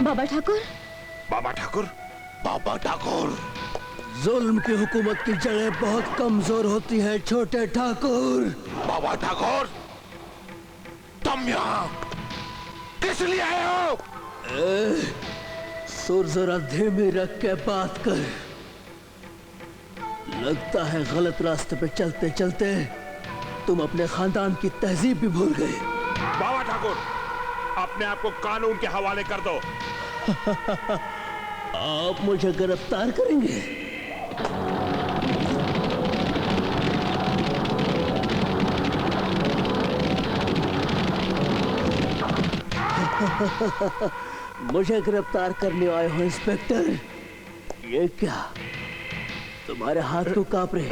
बाबा ठाकुर, बाबा ठाकुर, बाबा ठाकुर। जुल्म की हुकूमत की जड़ें बहुत कमजोर होती हैं छोटे ठाकुर। बाबा ठाकुर, तुम यहाँ किस लिए आए हो? सुर जरा धीमी रख के बात कर। लगता है गलत रास्ते पे चलते चलते तुम अपने खानदान की तहजीब भी भूल गए। बाबा ठाकुर, अपने आप को कानून के हवाले कर दो। आप मुझे गिरफ्तार करेंगे? मुझे गिरफ्तार करने आए हो इंस्पेक्टर? ये क्या, तुम्हारे हाथ तो कांप रहे?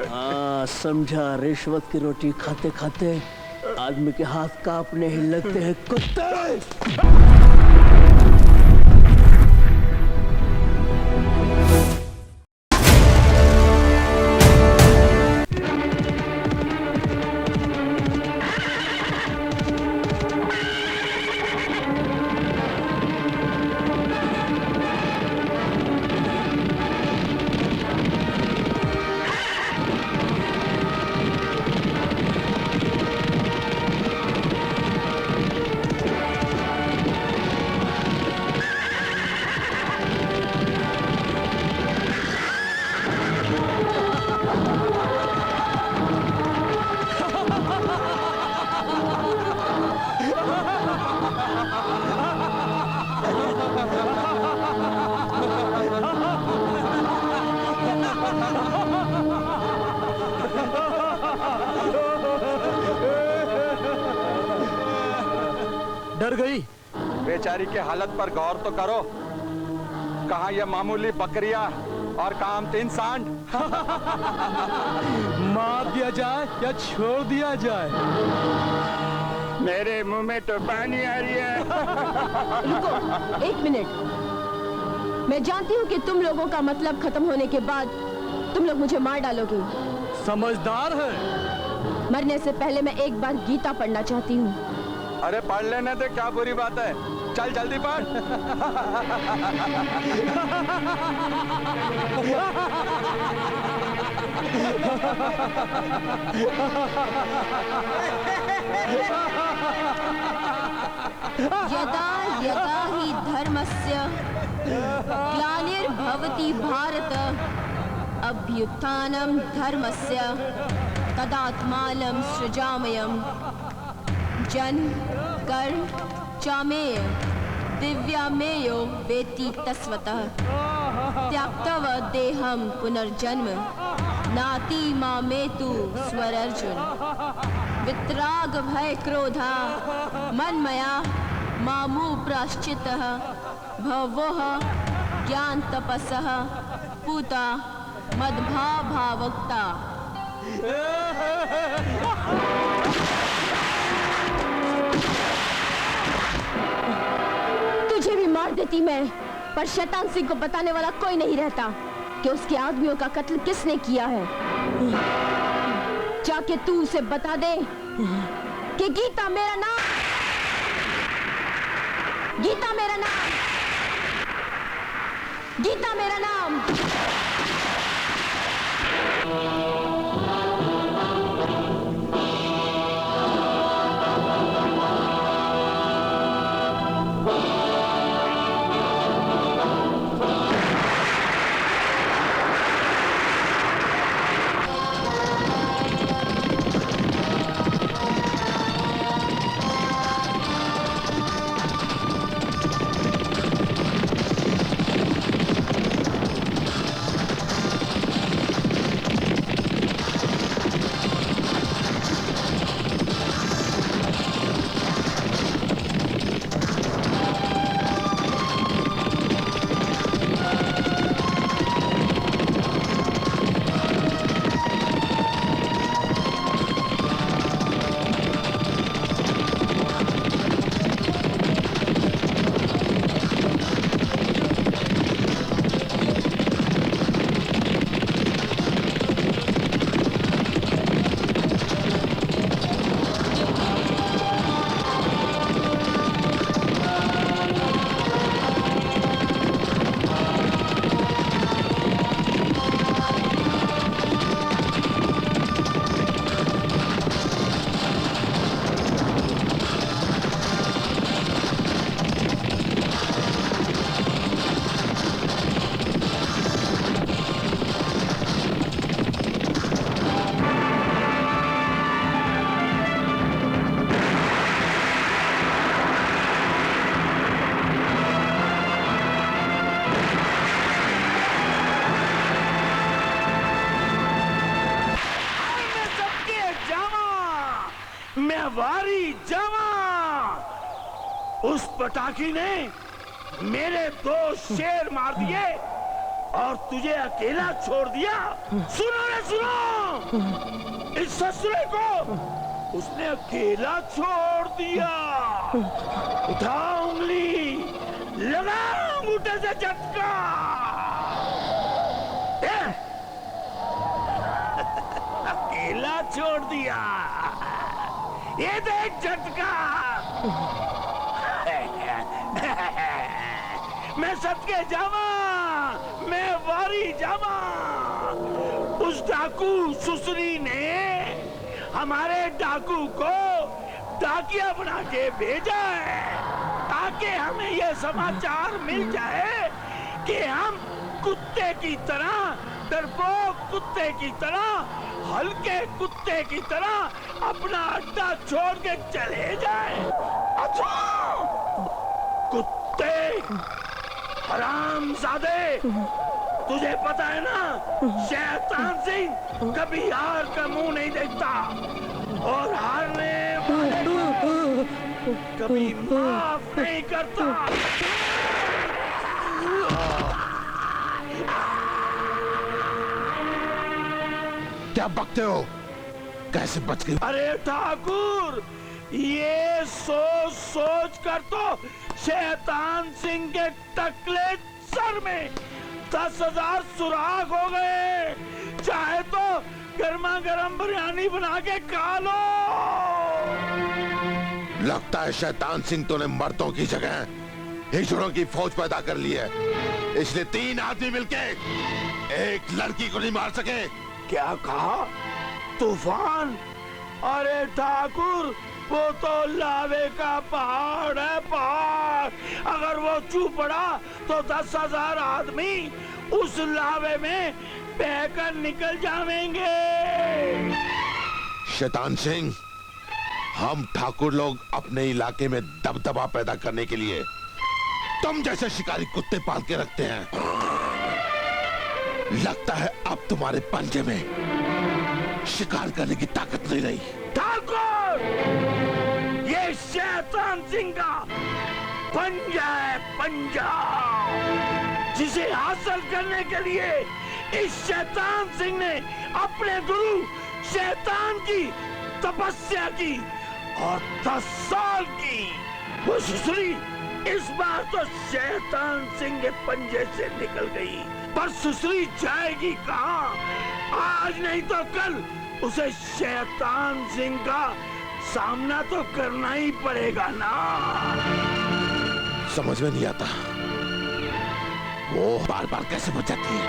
हाँ समझा, रिश्वत की रोटी खाते खाते आदमी के हाथ कांपने ही लगते हैं कुत्ते। डर गई? बेचारी की हालत पर गौर तो करो। कहाँ ये मामूली बकरियां और काम 3 सांड। मार दिया जाए या छोड़ दिया जाए? मेरे मुंह में तो पानी आ रही है। रुको 1 मिनट। मैं जानती हूँ कि तुम लोगों का मतलब खत्म होने के बाद तुम लोग मुझे मार डालोगे। समझदार है। मरने से पहले मैं एक बार गीता पढ़ना चाहती हूँ। अरे पढ़ लेने दे, क्या बुरी बात है। चल जल्दी पढ़। यदा यदा हि धर्मस्य ग्लानिर्भवति भारत अभ्युत्थानं धर्मस्य तदात्मानं सृजाम्यहम्। जन कर्म चामेय दिव्यामेयो वेति तस्वतः त्यक्तव देहं पुनर्जन्म नाति मामेतु स्वरर्जुन। वितराग भय क्रोधा मन्मया मामु प्राश्चितः भवोः ज्ञान तपसः पूता मद्भा भावक्ता। तुझे भी मार देती मैं, पर शैतान सिंह को बताने वाला कोई नहीं रहता कि उसके आदमियों का कत्ल किसने किया है। जाके तू उसे बता दे कि गीता मेरा नाम, गीता मेरा नाम, गीता मेरा नाम। वारी जवान। उस पटाखी ने मेरे 2 शेर मार दिए और तुझे अकेला छोड़ दिया। सुनो रे सुनो, इस ससुरे को उसने अकेला छोड़ दिया। उठा उंगली, लगा अंगूठे से झटका। अकेला छोड़ दिया, ये देख झटका। मैं सदके जावा, मैं वारी जावा। उस डाकू सुसरी ने हमारे डाकू को डाकिया बना के भेजा है ताकि हमें यह समाचार मिल जाए कि हम कुत्ते की तरह, डरपोक कुत्ते की तरह, हल्के कुत्ते की तरह अपना अड्डा छोड़ के चले जाए। अच्छा कुत्ते, हरामजादे, तुझे पता है ना, शैतान सिंह कभी हार का मुंह नहीं देखता और हारने वाले को कभी माफ नहीं करता। क्या बकते हो? कैसे बच गई? अरे ठाकुर, ये सोच सोच कर तो शैतान सिंह के टकले सर में 10,000 सुराख हो गए। चाहे तो गर्मा गर्म बिरयानी बना के खा लो। लगता है शैतान सिंह तूने मर्दों की जगह हिजड़ों की फौज पैदा कर ली है, इसलिए 3 आदमी मिलके एक लड़की को नहीं मार सके। क्या कहा? तूफान? अरे ठाकुर, वो तो लावे का पहाड़ है, पहाड़। अगर वो चू पड़ा तो 10,000 आदमी उस लावे में बहकर निकल जाएंगे। शैतान सिंह, हम ठाकुर लोग अपने इलाके में दबदबा पैदा करने के लिए तुम जैसे शिकारी कुत्ते पाल के रखते हैं। लगता है अब तुम्हारे पंजे में शिकार करने की ताकत नहीं रही। ठाकुर, ये शैतान सिंह का पंजा है, पंजा, जिसे हासिल करने के लिए इस शैतान सिंह ने अपने गुरु शैतान की तपस्या की और 10 साल की। वो सुसरी इस बार तो शैतान सिंह के पंजे से निकल गई, पर सुसरी जाएगी कहाँ? आज नहीं तो कल उसे शैतान सिंह का सामना तो करना ही पड़ेगा ना। समझ में नहीं आता वो बार बार कैसे बच जाती है।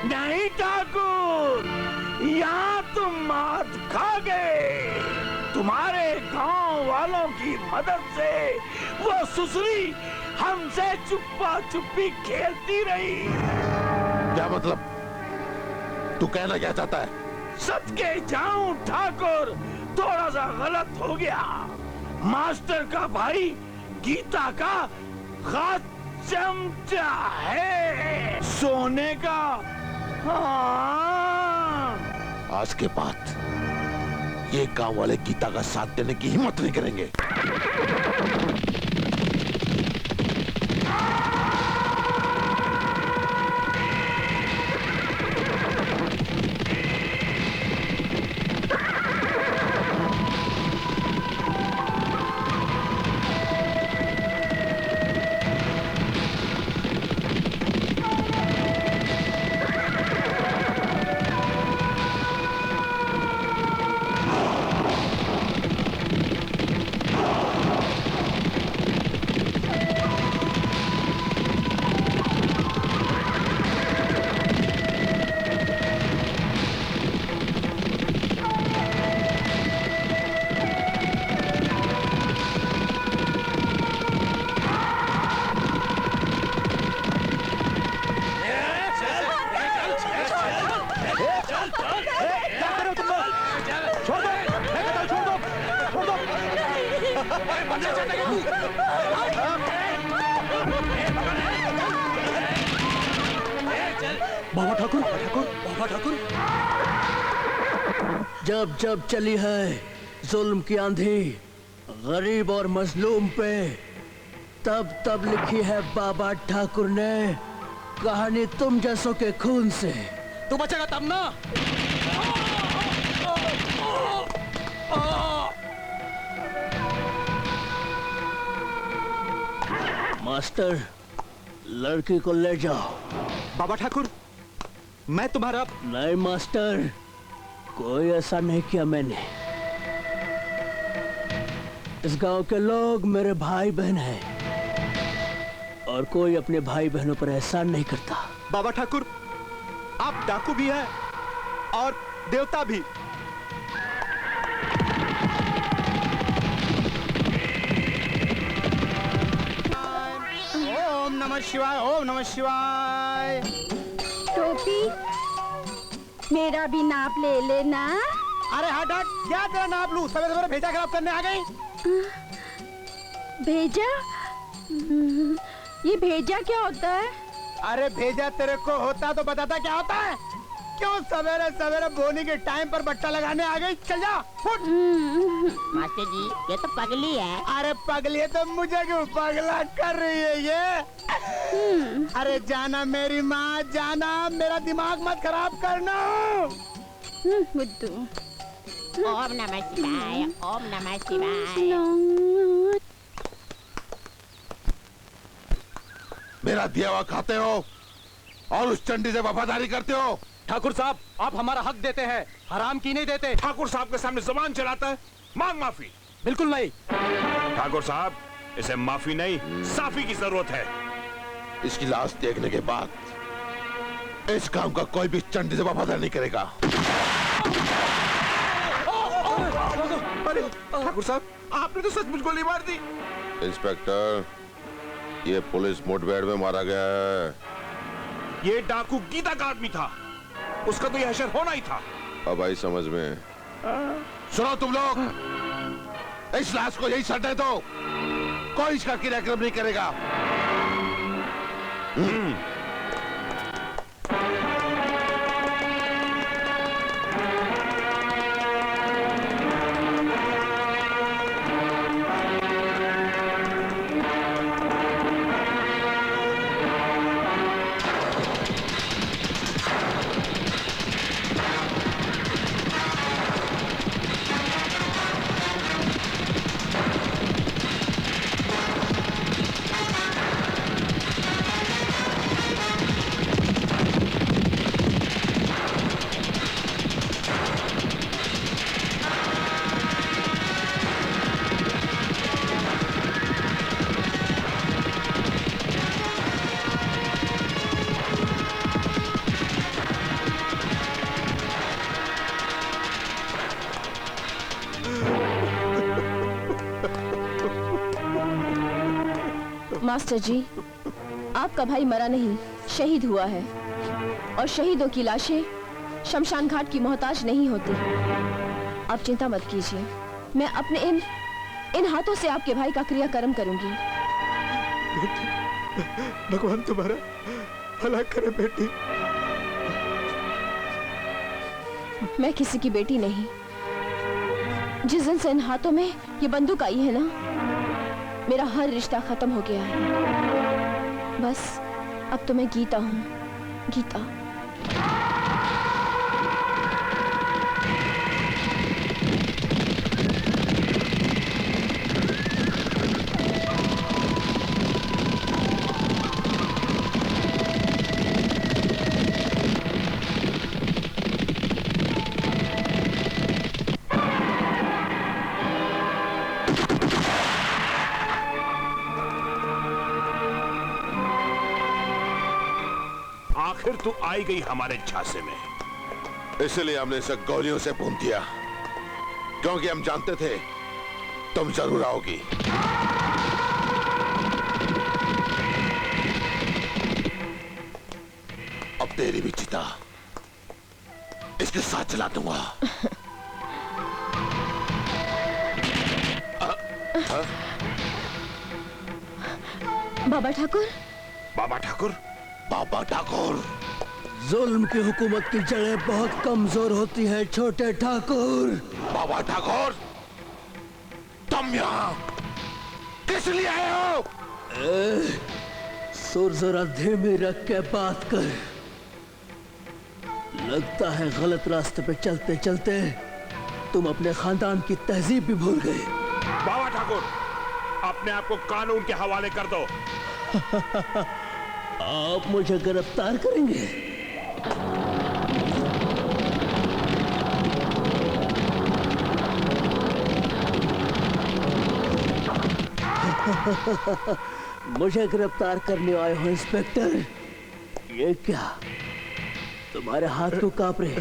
नहीं ठाकुर, यहाँ तुम मात खा गए। तुम्हारे गांव वालों की मदद से वो सुसरी हमसे चुप्पा चुप्पी खेलती रही। क्या मतलब? तू कहना क्या चाहता है? सदके जाऊं ठाकुर, थोड़ा सा गलत हो गया। मास्टर का भाई गीता का खास चमचा है सोने का। हाँ। आज के बाद ये गांव वाले गीता का साथ देने की हिम्मत नहीं करेंगे। बाबा ठाकुर, बाबा ठाकुर, जब जब चली है जुल्म की आंधी गरीब और मजलूम पे तब तब लिखी है बाबा ठाकुर ने, कहानी तुम जैसों के खून से। तू बचेगा तब ना। मास्टर, लड़की को ले जाओ। बाबा ठाकुर, मैं तुम्हारा। नहीं मास्टर, कोई ऐसा नहीं किया मैंने। इस गांव के लोग मेरे भाई बहन हैं और कोई अपने भाई बहनों पर एहसान नहीं करता। बाबा ठाकुर, आप डाकू भी हैं और देवता भी। ओम नमः शिवाय, ओम नमः शिवाय। टोपी, मेरा भी नाप ले लेना। अरे हट हट, क्या तेरा नाप लूं? सवेरे सवेरे भेजा खराब करने आ गई। भेजा? ये भेजा क्या होता है? अरे भेजा तेरे को होता तो बताता क्या होता है। क्यों सवेरे सवेरे बोनी के टाइम पर बट्टा लगाने आ गई? चल जा, फुट। मास्टर जी, ये तो पगली है। अरे पगली है तो मुझे क्यों पगला कर रही है ये? अरे जाना मेरी माँ, जाना, मेरा दिमाग मत खराब करना। बुद्धू। ओम नमः शिवाय, ओम नमः शिवाय। मेरा दिया हुआ खाते हो और उस चंडी से वफादारी करते हो। ठाकुर साहब, आप हमारा हक देते हैं, हराम की नहीं देते। ठाकुर साहब के सामने जुबान चलाता है, मांग माफी। बिल्कुल नहीं। ठाकुर साहब, इसे माफी नहीं, साफी की जरूरत है। इसकी लाश देखने के बाद इस काम का कोई भी चंडी से वफादार नहीं करेगा। अरे ठाकुर साहब, आपने तो सचमुच गोली मार दी। इंस्पेक्टर, ये पुलिस मुठभेड़ में मारा गया है। ये डाकू गीता का आदमी था, उसका तो यह हशर होना ही था। अब आई समझ में। सुनो तुम लोग, इस लाश को यही सटने दो, कोई इसका क्रियाक्रम नहीं करेगा। मास्टर जी, आपका भाई मरा नहीं, शहीद हुआ है और शहीदों की लाशें शमशान घाट की मोहताज नहीं होती। आप चिंता मत कीजिए, मैं अपने इन हाथों से आपके भाई का क्रियाकर्म करूंगी। भगवान तुम्हारा भला करे बेटी। मैं किसी की बेटी नहीं। जिस दिन से इन हाथों में ये बंदूक आई है ना, मेरा हर रिश्ता खत्म हो गया है। बस अब तो मैं गीता हूँ, गीता। आखिर तू आई गई हमारे झांसे में। इसलिए हमने इसे गोलियों से भून दिया, क्योंकि हम जानते थे तुम जरूर आओगी। अब तेरी भी चिता इसके साथ चला दूंगा। बाबा ठाकुर, बाबा ठाकुर, बाबा ठाकुर, जुल्म की हुकूमत की जड़ें बहुत कमजोर होती है छोटे ठाकुर। बाबा ठाकुर, तुम यहाँ किस लिए आए हो? सुर जरा धीमे रख के बात कर। लगता है गलत रास्ते पे चलते चलते तुम अपने खानदान की तहजीब भी भूल गए। बाबा ठाकुर, अपने आप को कानून के हवाले कर दो। आप मुझे गिरफ्तार करेंगे? मुझे गिरफ्तार करने आए हो इंस्पेक्टर? ये क्या, तुम्हारे हाथ क्यों कांप रहे?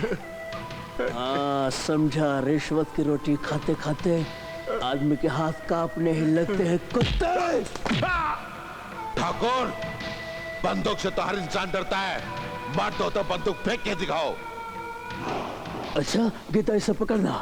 हाँ समझा, रिश्वत की रोटी खाते खाते आदमी के हाथ कांपने ही लगते हैं कुत्ते। ठाकुर, बंदूक से तो हर इंसान डरता है, मार दो तो बंदूक फेंक के दिखाओ। अच्छा गीता, इसे पकड़ना।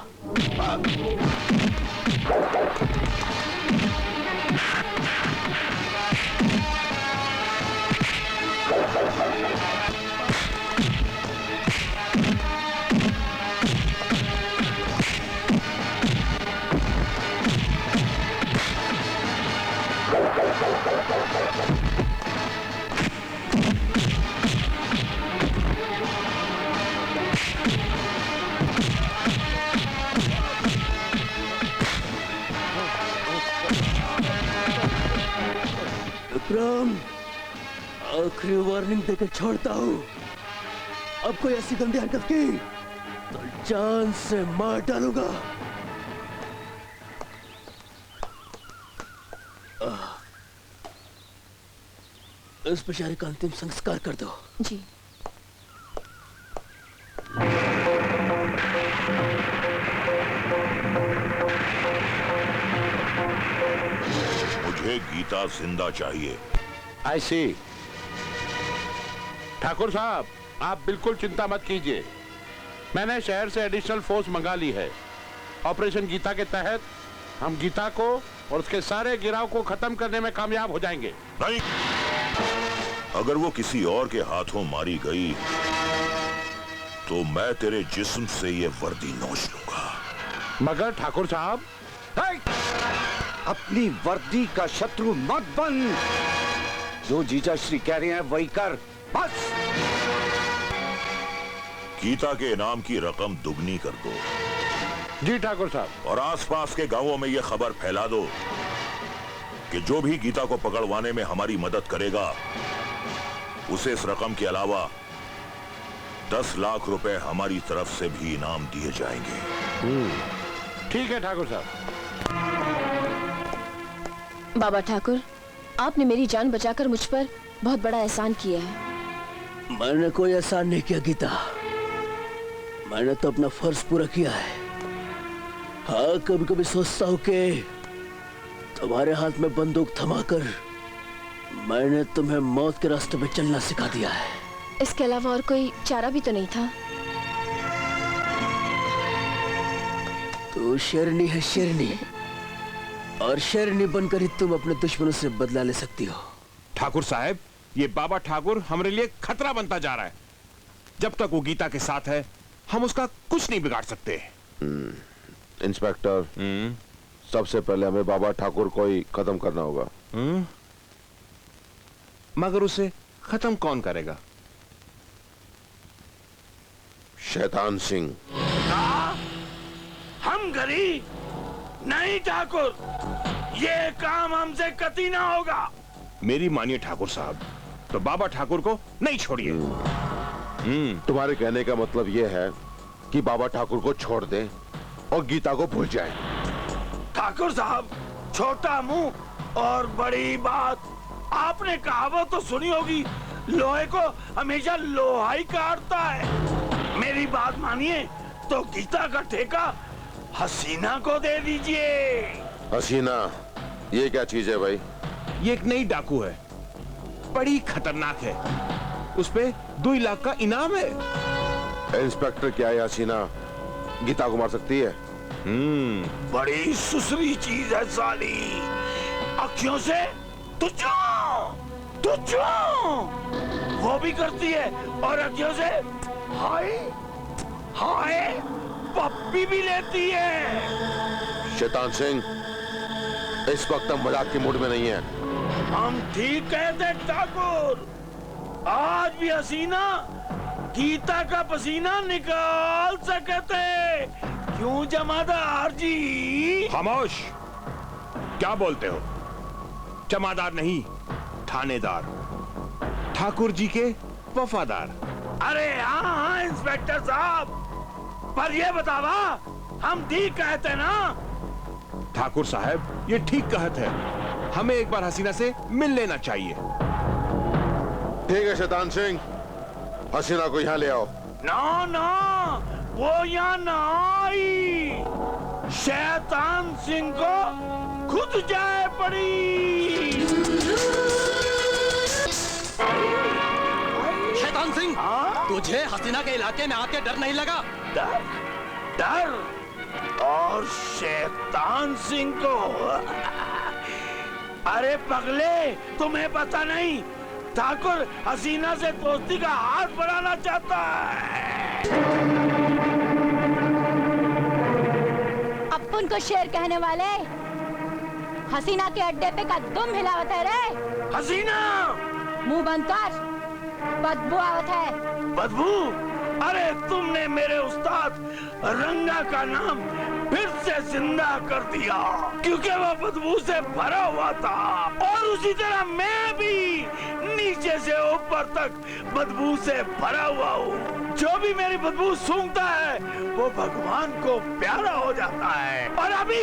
विक्रम, आखिरी वार्निंग देकर छोड़ता हूँ। अब कोई ऐसी गंदी हरकत की तो जान से मार डालूंगा। इस बेचारे का अंतिम संस्कार कर दो। जी। मुझे गीता जिंदा चाहिए। ऐसी ठाकुर साहब, आप बिल्कुल चिंता मत कीजिए। मैंने शहर से एडिशनल फोर्स मंगा ली है। ऑपरेशन गीता के तहत हम गीता को और उसके सारे गिराव को खत्म करने में कामयाब हो जाएंगे। नहीं, अगर वो किसी और के हाथों मारी गई तो मैं तेरे जिस्म से ये वर्दी नोच लूंगा। मगर ठाकुर साहब, अपनी वर्दी का शत्रु मत बन। जो जीजा श्री कह रहे हैं वही कर, बस। गीता के इनाम की रकम दुगनी कर दो। जी ठाकुर साहब। और आसपास के गांवों में यह खबर फैला दो कि जो भी गीता को पकड़वाने में हमारी मदद करेगा उसे इस रकम के अलावा 10 लाख रुपए हमारी तरफ से भी इनाम दिए जाएंगे। ठीक है ठाकुर साहब। बाबा ठाकुर, आपने मेरी जान बचाकर मुझ पर बहुत बड़ा एहसान किया है। मैंने कोई एहसान नहीं किया गीता, मैंने तो अपना फर्ज पूरा किया है। हाँ, कभी कभी सोचता हूँ कि तुम्हारे हाथ में बंदूक थमाकर मैंने तुम्हें मौत के रास्ते पे चलना सिखा दिया है। इसके अलावा और कोई चारा भी तो नहीं था। तू शेरनी है, शेरनी, और शेरनी बनकर ही तुम अपने दुश्मनों से बदला ले सकती हो। ठाकुर साहब, ये बाबा ठाकुर हमारे लिए खतरा बनता जा रहा है। जब तक वो गीता के साथ है हम उसका कुछ नहीं बिगाड़ सकते। इंस्पेक्टर, सबसे पहले हमें बाबा ठाकुर को ही खत्म करना होगा। मगर उसे खत्म कौन करेगा? शैतान सिंह। हम गरीब नहीं ठाकुर, ये काम हमसे कतई ना होगा। मेरी मानिए ठाकुर साहब, तो बाबा ठाकुर को नहीं छोड़िए। तुम्हारे कहने का मतलब यह है कि बाबा ठाकुर को छोड़ दें और गीता को भूल जाएं। ठाकुर साहब, छोटा मुंह और बड़ी बात। आपने कहावत तो सुनी होगी, लोहे को हमेशा लोहा ही काटता है। मेरी बात मानिए तो गीता का ठेका हसीना को दे दीजिए। हसीना, ये क्या चीज है भाई? ये एक नई डाकू है, बड़ी खतरनाक है। उस पे 2 लाख का इनाम है। इंस्पेक्टर, क्या ये हसीना गीता को मार सकती है? बड़ी सुसरी चीज है साली। अखियों से तुझो वो भी करती है, और अखियों से हाय हाय पप्पी भी लेती है। शैतान सिंह, इस वक्त हम मजाक के मूड में नहीं है। हम ठीक कहते ठाकुर, आज भी हसीना गीता का पसीना निकाल सकते। क्यों जमादार जी? खामोश। क्या बोलते हो? जमादार नहीं, थानेदार, ठाकुर जी के वफादार। अरे हाँ इंस्पेक्टर साहब, पर ये बतावा हम ठीक कहते ना? ठाकुर साहब ये ठीक कहत है, हमें एक बार हसीना से मिल लेना चाहिए। ठीक है शैतान सिंह, हसीना को यहाँ ले आओ। ना ना, वो यहाँ ना आई, शैतान सिंह को खुद जाए पड़ी। शैतान सिंह, तुझे हसीना के इलाके में आके डर नहीं लगा? डर? डर? और शैतान सिंह को? अरे पगले, तुम्हें पता नहीं ठाकुर हसीना से दोस्ती का हाथ बढ़ाना चाहता है। अपन को शेर कहने वाले हसीना के अड्डे पे का दुम हिलावत है रे। हसीना, मुंह बंद कर, बदबू आवत है। बदबू? अरे तुमने मेरे उस्ताद रंगा का नाम फिर से जिंदा कर दिया, क्योंकि वो बदबू से भरा हुआ था। और उसी तरह मैं भी नीचे से ऊपर तक बदबू से भरा हुआ हूँ। जो भी मेरी बदबू सूंघता है वो भगवान को प्यारा हो जाता है। और अभी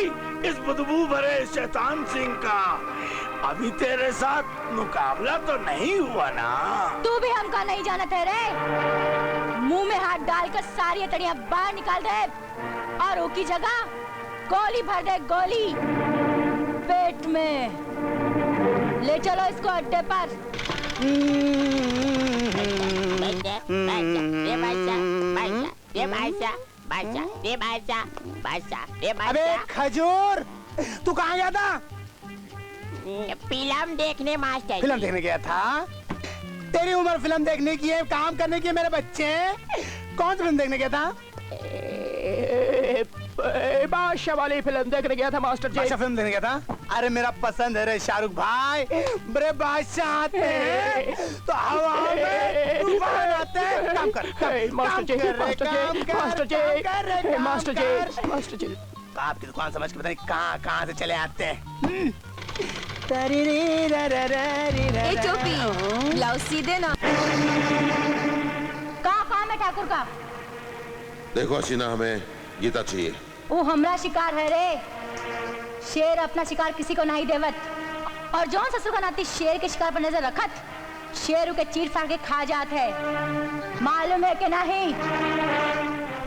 इस बदबू भरे शैतान सिंह का अभी तेरे साथ मुकाबला तो नहीं हुआ ना? तू भी हमका नहीं जाना थे रे। मुंह में हाथ डालकर सारी अतड़ियां बाहर निकाल दे और उसकी जगह गोली भर दे, गोली पेट में। ले चलो इसको अड्डे पर। अबे खजूर, तू कहाँ गया था? फिल्म देखने मास्टर। फिल्म देखने गया था? तेरी उम्र फिल्म देखने की है, काम करने की है मेरे बच्चे। कौन सी फिल्म देखने गया था? बादशाह वाली फिल्म देखने गया था मास्टर जी। बादशाह फिल्म देखने गया था? अरे मेरा पसंद है रे शाहरुख भाई। बड़े बादशाह आते हैं तो हवा में तूफान आते हैं। काम कर, मास्टर जी, मास्टर जी, मास्टर जी, मास्टर जी, मास्टर जी। आपकी दुकान समझ के पता नहीं कहाँ से चले आते हैं। ए टोपी, लाओ सीधे ना। कहाँ काम है ठाकुर का? देखो हसीना, हमें गीता चाहिए। वो हमरा शिकार है रे। शेर अपना शिकार किसी को नहीं देवत। और जौन ससुर का नाती शेर के शिकार पर नजर रखत, शेर के चीर फाड़ के खा जात है। मालूम है कि नहीं?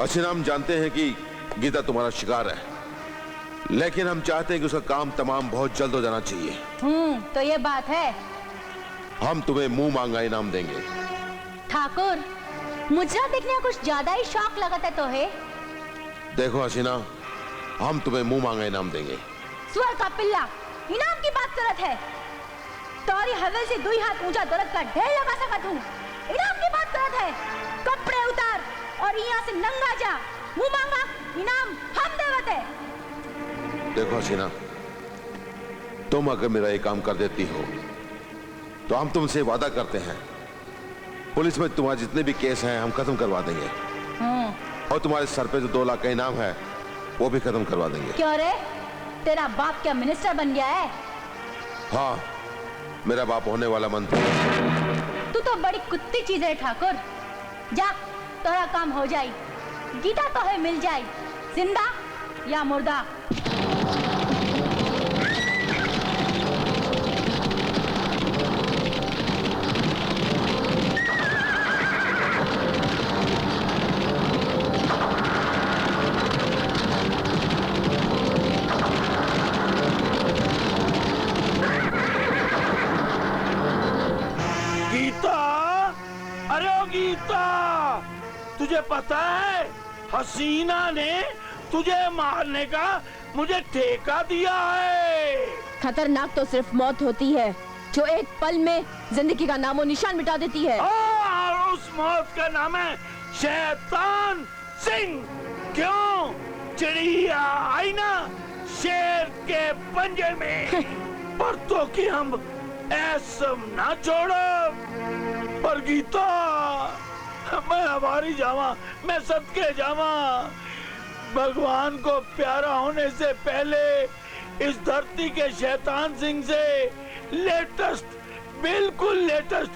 हसीना, हम जानते हैं कि गीता तुम्हारा शिकार है, लेकिन हम चाहते हैं कि उसका काम तमाम बहुत जल्द हो जाना चाहिए। तो ये बात है। हम तुम्हें मुंह मांगा इनाम देंगे। ठाकुर, मुजरा देखने का कुछ ज्यादा ही शौक लगता है तो है। देखो हसीना, हम तुम्हें मुंह मांगा इनाम देंगे। स्वर का पिल्ला, इनाम की बात करत है। तोरी हवेल से 2 हाथ ऊंचा दौलत का ढेर लगा सकत हूँ। इनाम की बात करत है। कपड़े उतार और यहाँ से नंगा जा। मुंह मांगा इनाम हम देवत है। देखो हसीना, तुम अगर मेरा ये काम कर देती हो तो हम तुमसे वादा करते हैं, पुलिस में तुम्हारे जितने भी केस हैं हम खत्म करवा देंगे। और तुम्हारे सर पे जो 2 लाख का इनाम है वो भी खत्म करवा देंगे। क्यों रे? तेरा बाप क्या मिनिस्टर बन गया है? हाँ, मेरा बाप होने वाला मंत्री। तू तो बड़ी कुत्ती चीज है ठाकुर। जा, तेरा काम हो जाए। गीता तो है मिल जाए, जिंदा या मुर्दा। तुझे पता है हसीना ने तुझे मारने का मुझे ठेका दिया है। खतरनाक तो सिर्फ मौत होती है जो एक पल में जिंदगी का नामो निशान मिटा देती है। और उस मौत का नाम है शैतान सिंह। क्यों? चिड़िया आई ना शेर के पंजे में। पर तो कि हम ऐसा ना छोड़ो। पर गीता, मैं हमारी जावा, मैं सदके जावा। भगवान को प्यारा होने से पहले इस धरती के शैतान सिंह से लेटेस्ट, बिल्कुल लेटेस्ट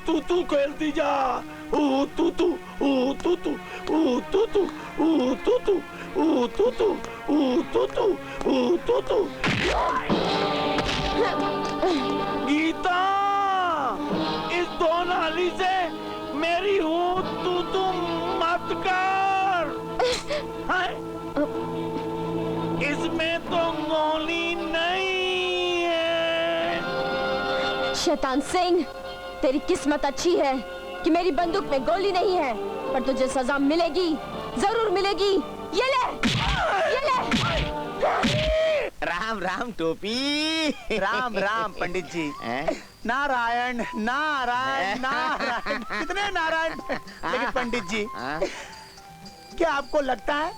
तू तू खेलती जा। तू तू तू तू तू तू तू तू तू तू तू। गीता, इस दो नाली से मेरी तू मत कर। इसमें तो गोली नहीं है। शैतान सिंह, तेरी किस्मत अच्छी है कि मेरी बंदूक में गोली नहीं है, पर तुझे सजा मिलेगी, जरूर मिलेगी। ये ले, ये ले। राम राम टोपी। राम राम पंडित जी। नारायण नारायण नारायण, कितने नारायण। लेकिन पंडित जी, क्या आपको लगता है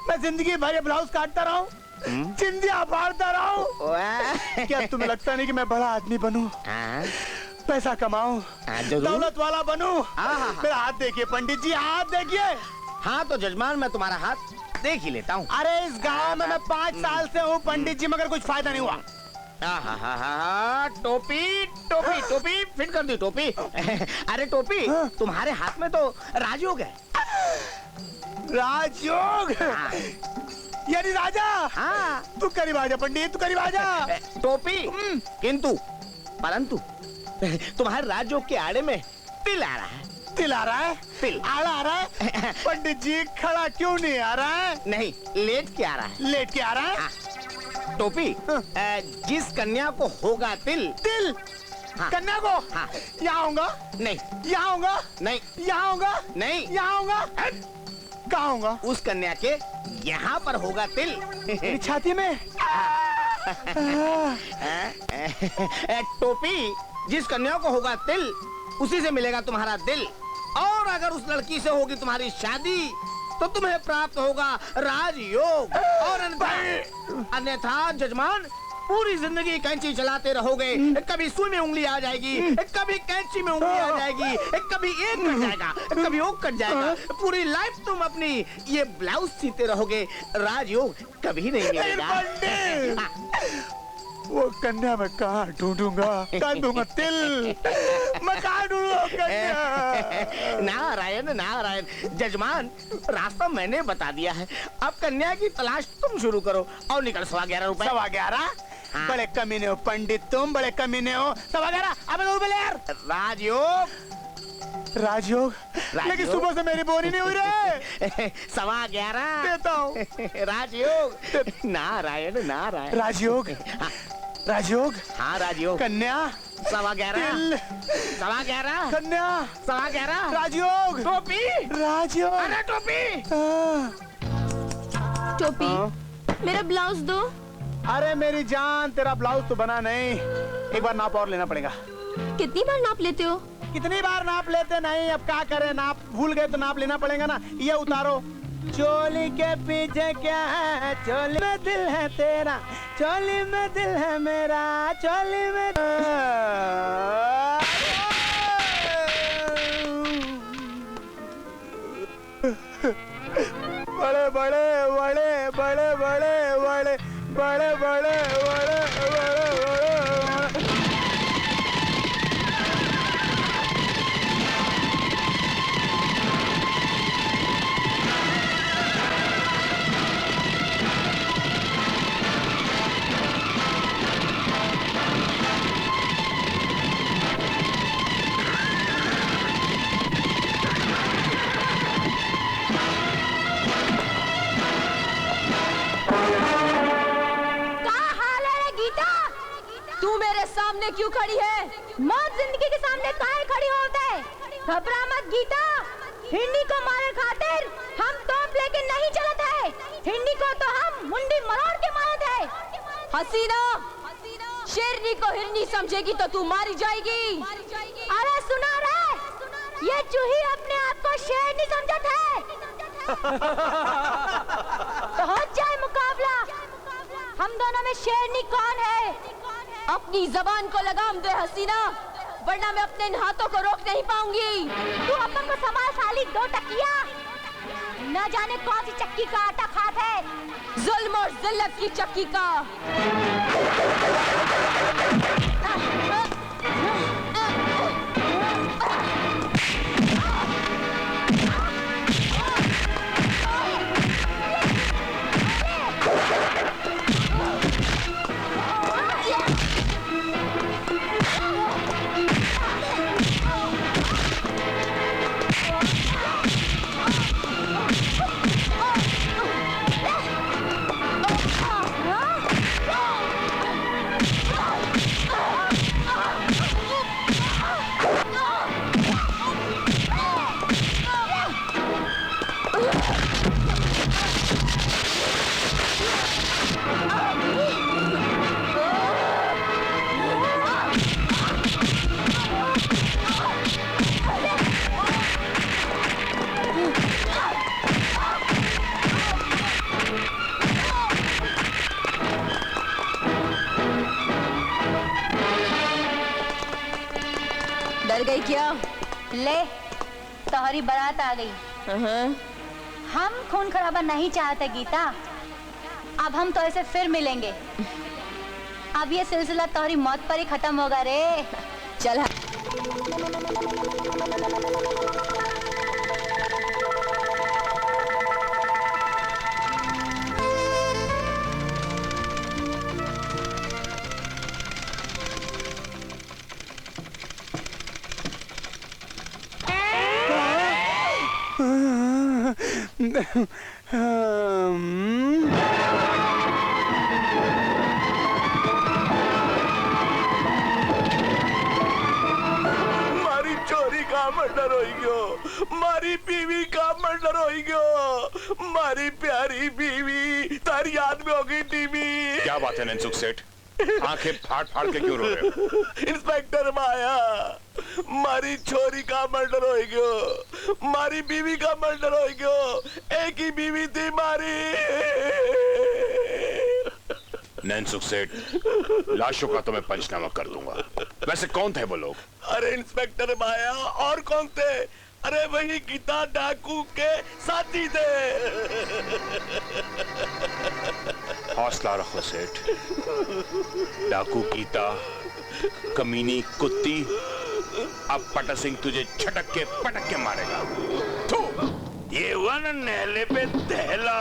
मैं जिंदगी भर ये ब्लाउज काटता रहूं, चिंदिया फाड़ता रहूं? क्या तुम्हें लगता नहीं कि मैं बड़ा आदमी बनूं, पैसा कमाऊं, दौलत वाला बनूं? मेरा हाथ देखिए पंडित जी, हाथ देखिए। हाँ तो जजमान, मैं तुम्हारा हाथ देख ही लेता हूँ। अरे इस गांव में मैं 5 साल से हूँ पंडित जी, मगर कुछ फायदा नहीं हुआ। टोपी टोपी टोपी फिट कर दी टोपी। अरे टोपी, तुम्हारे हाथ में तो राजयोग है। राजयोग? यानी राजा? हाँ। तू करीब आजा पंडित, तू करीब आजा। टोपी, किंतु परंतु तुम्हारे राजयोग के आड़े में तिल आ रहा है। तिल आ रहा है? तिल आड़ा आ रहा है? पंडित जी खड़ा क्यों नहीं आ रहा है? नहीं, लेट के आ रहा है। लेट के आ रहा है? टोपी, जिस कन्या को होगा तिल। तिल? हाँ। कन्या को? हाँ। यहाँ आऊंगा? नहीं। यहाँ आऊंगा? नहीं। यहाँ आऊंगा? नहीं। यहाँ आऊंगा? कहाँ आऊंगा? उस कन्या के यहाँ पर होगा तिल। मेरी छाती में? टोपी, जिस कन्या को होगा तिल, उसी से मिलेगा तुम्हारा दिल। और अगर उस लड़की से होगी तुम्हारी शादी, तो तुम्हें प्राप्त होगा राजयोग। और अन्यथा जजमान, पूरी जिंदगी कैंची चलाते रहोगे। कभी सुई में उंगली आ जाएगी, कभी कैंची में उंगली आ जाएगी, कभी एक कट जाएगा, कभी वो कट जाएगा। पूरी लाइफ तुम अपनी ये ब्लाउज सीते रहोगे, राजयोग कभी नहीं मिलेगा। वो कन्या मैं कहाँ ढूंढूंगा? कहाँ ढूंढूंगा तिल? मैं कहाँ ढूंढूंगा कन्या? नारायण नारायण जजमान, रास्ता मैंने बता दिया है। अब कन्या की तलाश तुम शुरू करो और निकल 11.25 रुपए। 11.25? हाँ। बड़े कमीने हो पंडित तुम, बड़े कमीने हो। 11.25? अब 2 रुपए ले यार। राजयोग। राजयोग? लेकिन सुबह से मेरी बोनी नहीं हुई रे। 11.25 देता हूँ। राजयोग। नारायण नारायण। राजयोग? राजयोग? हाँ राजयोग। कन्या? 11.25। 11.25। कन्या? 11.25। राजयोग? टोपी? राजयोग? अरे टोपी! टोपी, मेरा ब्लाउज दो। अरे मेरी जान, तेरा ब्लाउज तो बना नहीं, एक बार नाप और लेना पड़ेगा। कितनी बार नाप लेते हो? कितनी बार नाप लेते नहीं, अब क्या करें, नाप भूल गए तो नाप लेना पड़ेगा ना। ये उतारो। चोली के पीछे क्या है? चोली में दिल है तेरा, चोली में दिल है मेरा, चोली में। बड़े बड़े बड़े बड़े बड़े बड़े बड़े बड़े बड़े बड़े। सामने क्यों खड़ी है? मौत जिंदगी के सामने काहे खड़ी होते? घबरा मत गीता, हिंदी को मारे खातिर हम तोप लेके नहीं चलत है। हिंदी को तो हम मुंडी मरोड़ के मारत है। हसीना, शेरनी को हिरनी समझेगी तो तू मारी जाएगी। अरे सुना रे, ये चूही अपने आप को शेरनी समझत है। तो हो जाए मुकाबला। दोनों में शेरनी कौन है? अपनी जबान को लगाम दे हसीना, वरना मैं अपने इन हाथों को रोक नहीं पाऊंगी। तू अपन को संभाल साली, दो टकिया। न जाने कौन सी चक्की का आटा खात है। जुल्म और जिल्लत की चक्की का। डर गई क्या? ले, तोहरी बारात आ गई। हम खून खराबा नहीं चाहते गीता। अब हम तो ऐसे फिर मिलेंगे। अब ये सिलसिला तोहरी मौत पर ही खत्म होगा रे। चल मारी चोरी का मर्डर हो गयो, मारी बीवी का मर्डर हो गयो, मारी प्यारी बीवी तारी याद में हो गई टीवी। क्या बात है ननसुख सेठ, आंखें फाड़ फाड़ के क्यों रो रहे हो? इंस्पेक्टर माया, मारी छोरी का मर्डर हो गयो, मारी बीवी का मर्डर हो गयो, एक ही बीवी थी मारी। ननसुख सेठ, लाशों का तो मैं पंचनामा कर दूंगा। वैसे कौन थे वो लोग? अरे इंस्पेक्टर माया, और कौन थे? अरे वही गीता डाकू के साथी थे। हौसला रखो सेठ। डाकू गीता, कमीनी कुत्ती, अब पटा सिंह तुझे छटक के पटक के मारेगा। ये वन नहले पे दहला,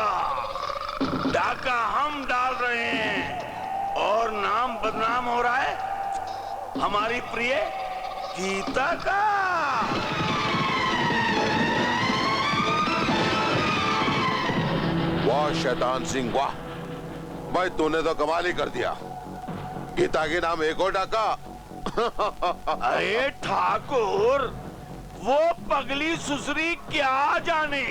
डाका हम डाल रहे हैं और नाम बदनाम हो रहा है हमारी प्रिय गीता का। वाह शैतान सिंह वाह, भाई तूने तो कमाल ही कर दिया। गीता के नाम एक और डाका। अरे ठाकुर, वो पगली सुसरी क्या जाने,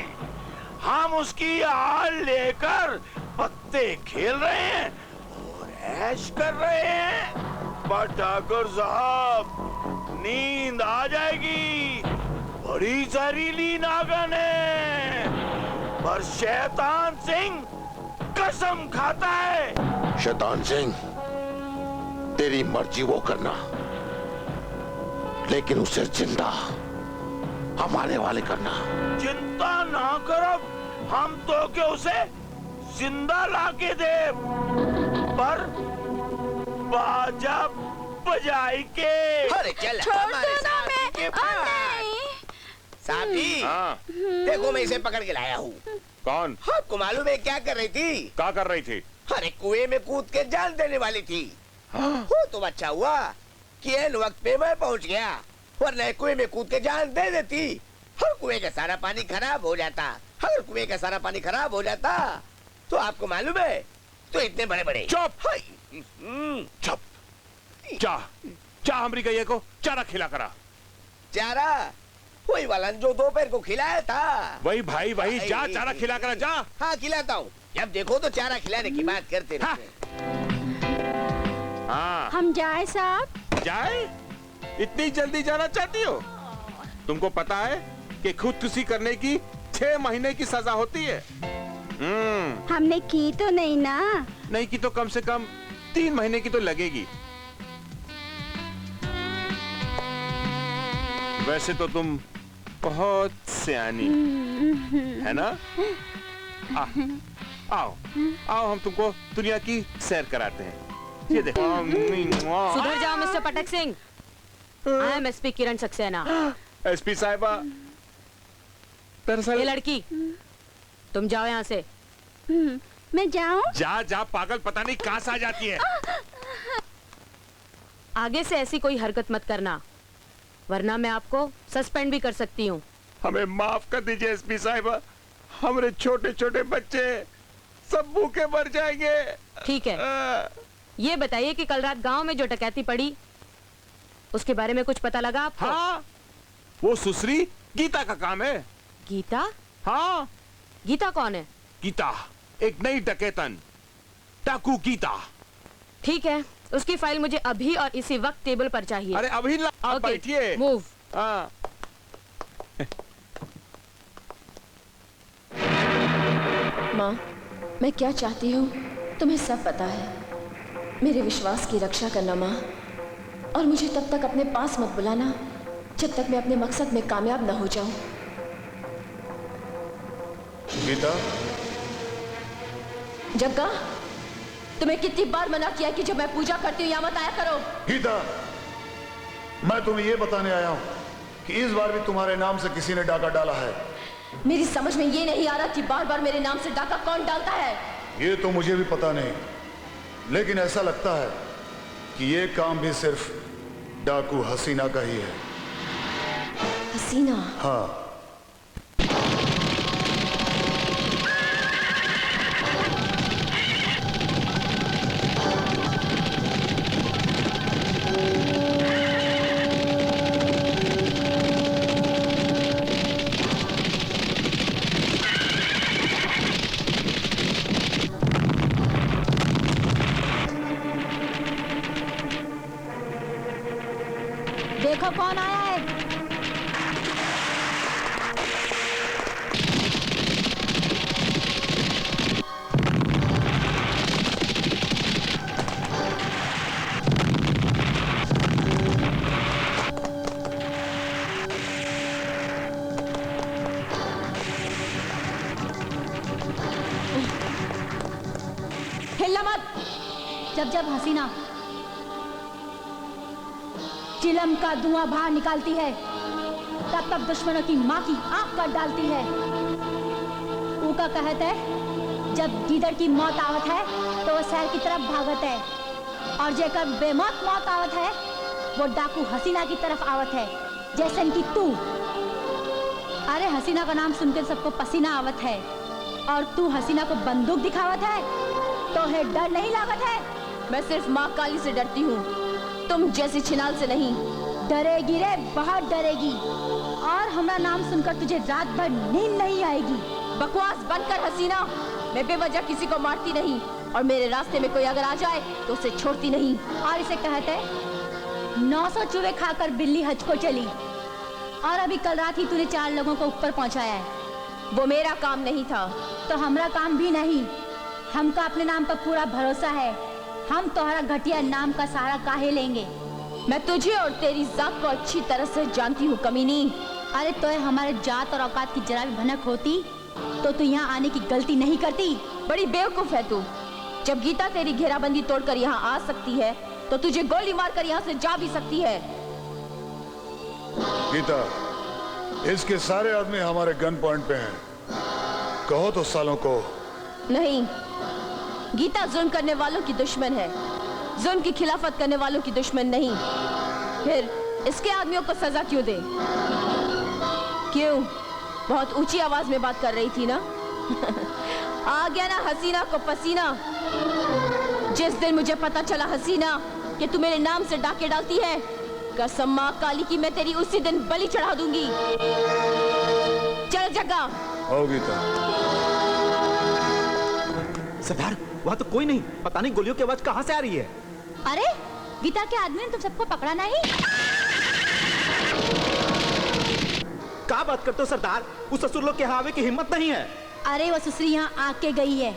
हम उसकी आड़ लेकर पत्ते खेल रहे हैं और ऐश कर रहे हैं। पर ठाकुर साहब, नींद आ जाएगी, बड़ी जहरीली नागन है। पर शैतान सिंह कसम खाता है। शैतान सिंह, तेरी मर्जी वो करना, लेकिन उसे जिंदा हमारे वाले करना। चिंता ना करो, हम तो के उसे जिंदा लाके दे, पर बाजा बजाई के। अरे चल हमारे साथी के पास। साथी, देखो मैं इसे पकड़ के लाया हूँ। कौन? आपको मालूम है क्या कर रही थी? क्या कर रही थी? अरे कुएं में कूद के जान देने वाली थी। हो तो अच्छा हुआ कि इन वक्त पे मैं पहुंच गया, वरना कुएं में कूद के जान दे देती। हर कुएं का सारा पानी खराब हो जाता। अगर कुएं का सारा पानी खराब हो जाता तो आपको मालूम है, तो इतने बड़े बड़े। चुप चुप। जा हमारी गैया को चारा खिला करा। चारा? वही वाला जो दोपहर को खिलाया था। वही भाई वही, जा चारा खिला करा जा। हाँ खिलाता हूँ, जब देखो तो चारा खिलाने की बात करते रहते। हाँ। हम जाए साहब? जाए? इतनी जल्दी जाना चाहती हो? तुमको पता है कि खुदकुशी करने की 6 महीने की सजा होती है। हमने की तो नहीं ना? नहीं की तो कम से कम 3 महीने की तो लगेगी। वैसे तो तुम बहुत सियानी है ना? आओ आओ हम तुमको दुनिया की सैर कराते हैं। ये देखो। सुधर जाओ मिस्टर पटक Singh. I am SP Kiran Saxena. SP साहिबा, दरअसल ये लड़की, तुम जाओ यहाँ से। मैं जाऊँ? जा जा पागल, पता नहीं कहाँ से आ जाती है। आगे से ऐसी कोई हरकत मत करना, वरना मैं आपको सस्पेंड भी कर सकती हूँ। हमें माफ कर दीजिए एसपी साहिबा, हमारे छोटे छोटे बच्चे सब भूखे मर जाएंगे। ठीक है, ये बताइए कि कल रात गांव में जो डकैती पड़ी उसके बारे में कुछ पता लगा आपको? हाँ, वो सुश्री गीता का काम है। गीता? हाँ। गीता कौन है? गीता एक नई डकैतन, डाकू गीता। ठीक है, उसकी फाइल मुझे अभी और इसी वक्त टेबल पर चाहिए। अरे अभी ला, आप बैठिए। मूव। हाँ। माँ, मैं क्या चाहती हूँ तुम्हें सब पता है। मेरे विश्वास की रक्षा करना माँ, और मुझे तब तक अपने पास मत बुलाना जब तक मैं अपने मकसद में कामयाब न हो जाऊं। गीता। जग्गा, तुम्हें कितनी बार मना किया कि जब मैं पूजा करती हूँ यहाँ मत आया करो। गीता, मैं तुम्हें यह बताने आया हूँ कि इस बार भी तुम्हारे नाम से किसी ने डाका डाला है। मेरी समझ में ये नहीं आ रहा कि बार बार मेरे नाम से डाका कौन डालता है। ये तो मुझे भी पता नहीं, लेकिन ऐसा लगता है कि ये काम भी सिर्फ डाकू हसीना का ही है। हसीना? हाँ। देखो कौन आया है। हिलना मत। जब हसीना चिलम का धुआं बाहर निकालती है, तब तब दुश्मनों की माँ की आंख काट डालती है। ऊका कहत है, जब गीदड़ की मौत आवत है तो वो शहर की तरफ भागत है, और जेकर बेमौत मौत आवत है वो डाकू हसीना की तरफ आवत है, जैसे कि तू। अरे हसीना का नाम सुनकर सबको पसीना आवत है, और तू हसीना को बंदूक दिखावत है, तो है डर नहीं लागत है। मैं सिर्फ माँ काली से डरती हूँ, तुम जैसी छिनाल से नहीं। डरेगी रे, बहुत डरेगी, और हमारा नाम सुनकर तुझे रात भर नींद नहीं आएगी। बकवास बंद कर हसीना, मैं बेवजह किसी को मारती नहीं, और मेरे रास्ते में कोई अगर आ जाए तो उसे छोड़ती नहीं। और इसे कहते 900 चूहे खाकर बिल्ली हज को चली, और अभी कल रात ही तूने 4 लोगों को ऊपर पहुंचाया है। वो मेरा काम नहीं था। तो हमारा काम भी नहीं। हमका अपने नाम पर पूरा भरोसा है, हम तुम्हारा घटिया नाम का सहारा काहे लेंगे। मैं तुझे और तेरी जात को अच्छी तरह से जानती हूँ कमीनी। अरे तो हमारे जात और औकात की जरा भी भनक होती तो तू यहाँ आने की गलती नहीं करती। बड़ी बेवकूफ है तू। जब गीता तेरी घेराबंदी तोड़कर यहाँ आ सकती है तो तुझे गोली मारकर यहाँ से जा भी सकती है। गीता, इसके सारे आदमी हमारे गन पॉइंट पे हैं। कहो तो सालों को। नहीं, गीता जुल्म करने वालों की दुश्मन है, जुल्म की खिलाफत करने वालों की दुश्मन नहीं। फिर इसके आदमियों को सजा क्यों दे? क्यों? बहुत ऊंची आवाज में बात कर रही थी ना? आ गया ना हसीना को पसीना। जिस दिन मुझे पता चला हसीना कि तू मेरे नाम से डाके डालती है, कसम माँ काली की, मैं तेरी उसी दिन बलि चढ़ा दूंगी। चल जग्गा। आओ गीता। सरदार, वहाँ तो कोई नहीं, पता नहीं गोलियों की आवाज कहाँ से आ रही है। अरे गीता के आदमी ने तुम सबको पकड़ा नहीं? क्या बात करते हो सरदार, उस ससुर लोग के यहाँ आवे की हिम्मत नहीं है। अरे वो सुसरी यहाँ आके गई है,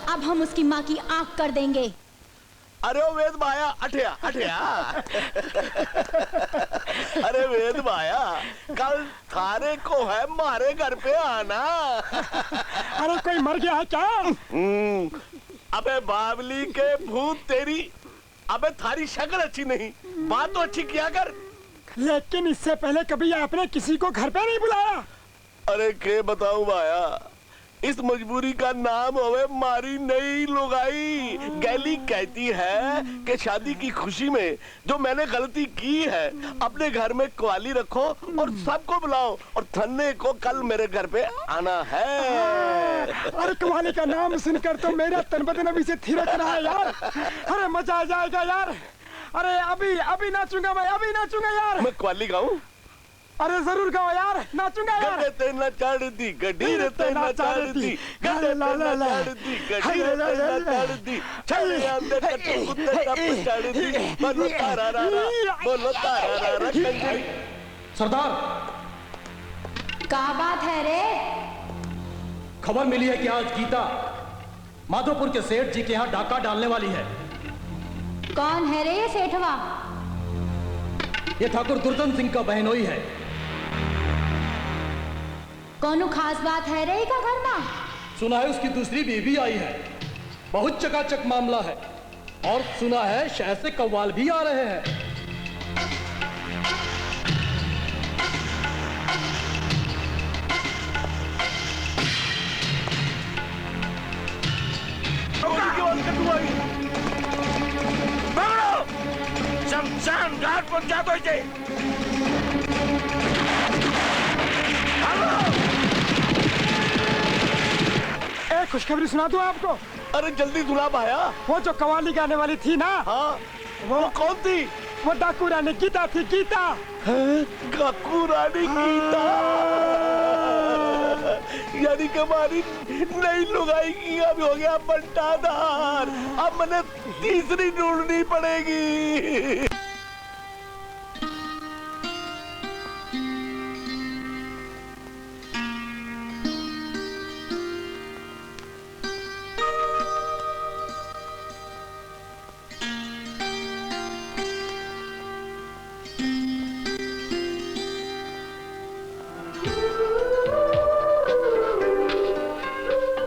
अब हम उसकी माँ की आंख कर देंगे। अरे ओ वेद माया अठया अठया अरे वेद माया, कल थारे को है मारे घर पे आना। अरे कोई मर गया है क्या? अबे बावली के भूत तेरी, अबे थारी शक्ल अच्छी नहीं, बात तो अच्छी किया कर। लेकिन इससे पहले कभी आपने किसी को घर पे नहीं बुलाया? अरे के बताऊं माया, इस मजबूरी का नाम हवे मारी नहीं लुगाई। गैली कहती है कि शादी की खुशी में जो मैंने गलती की है, अपने घर में क्वाली रखो और सबको बुलाओ, और थन्ने को कल मेरे घर पे आना है। अरे क्वाली का नाम सुनकर तो मेरा तन बदन अभी से थिरक रहा है यार। अरे मजा आ जाएगा यार। अरे अभी नाचूंगा मैं, अभी नाचूंगा यार। मैं क्वाली गाऊं? अरे जरूर गाओ यार, नाचूंगा यार। गड्ढे ते न चढ़ दी, गड्ढी रे ते न चढ़ दी, गड्ढे ते न चढ़ दी, गड्ढी रे ते न चढ़ दी, चले अंदर कट्टे कुत्ते टप चढ़ दी, बोलो तारा रा रा, बोलो तारा रा रा कंजरी। सरदार, क्या बात है रे? खबर मिली है कि आज गीता माधोपुर के सेठ जी के यहाँ डाका डालने वाली है। कौन है रे ये सेठवा? ये ठाकुर दुर्जन सिंह का बहनोई है। कौन खास बात है रे का घर में? सुना है उसकी दूसरी बीवी आई है, बहुत चकाचक मामला है, और सुना है शहर से कव्वाल भी आ रहे हैं। शमशान घाट पहुंचा दो इसे। एक खुशखबरी सुना दूं आपको? अरे जल्दी सुना भाया। वो जो कवाली गाने वाली थी ना, हाँ, वो कौन थी? वो डाकू रानी गीता थी, गीता। डाकू रानी गीता, यानी कि हमारी नई लुगाई की अब हो गया बंटाधार। अब मैंने तीसरी ढूंढनी पड़ेगी।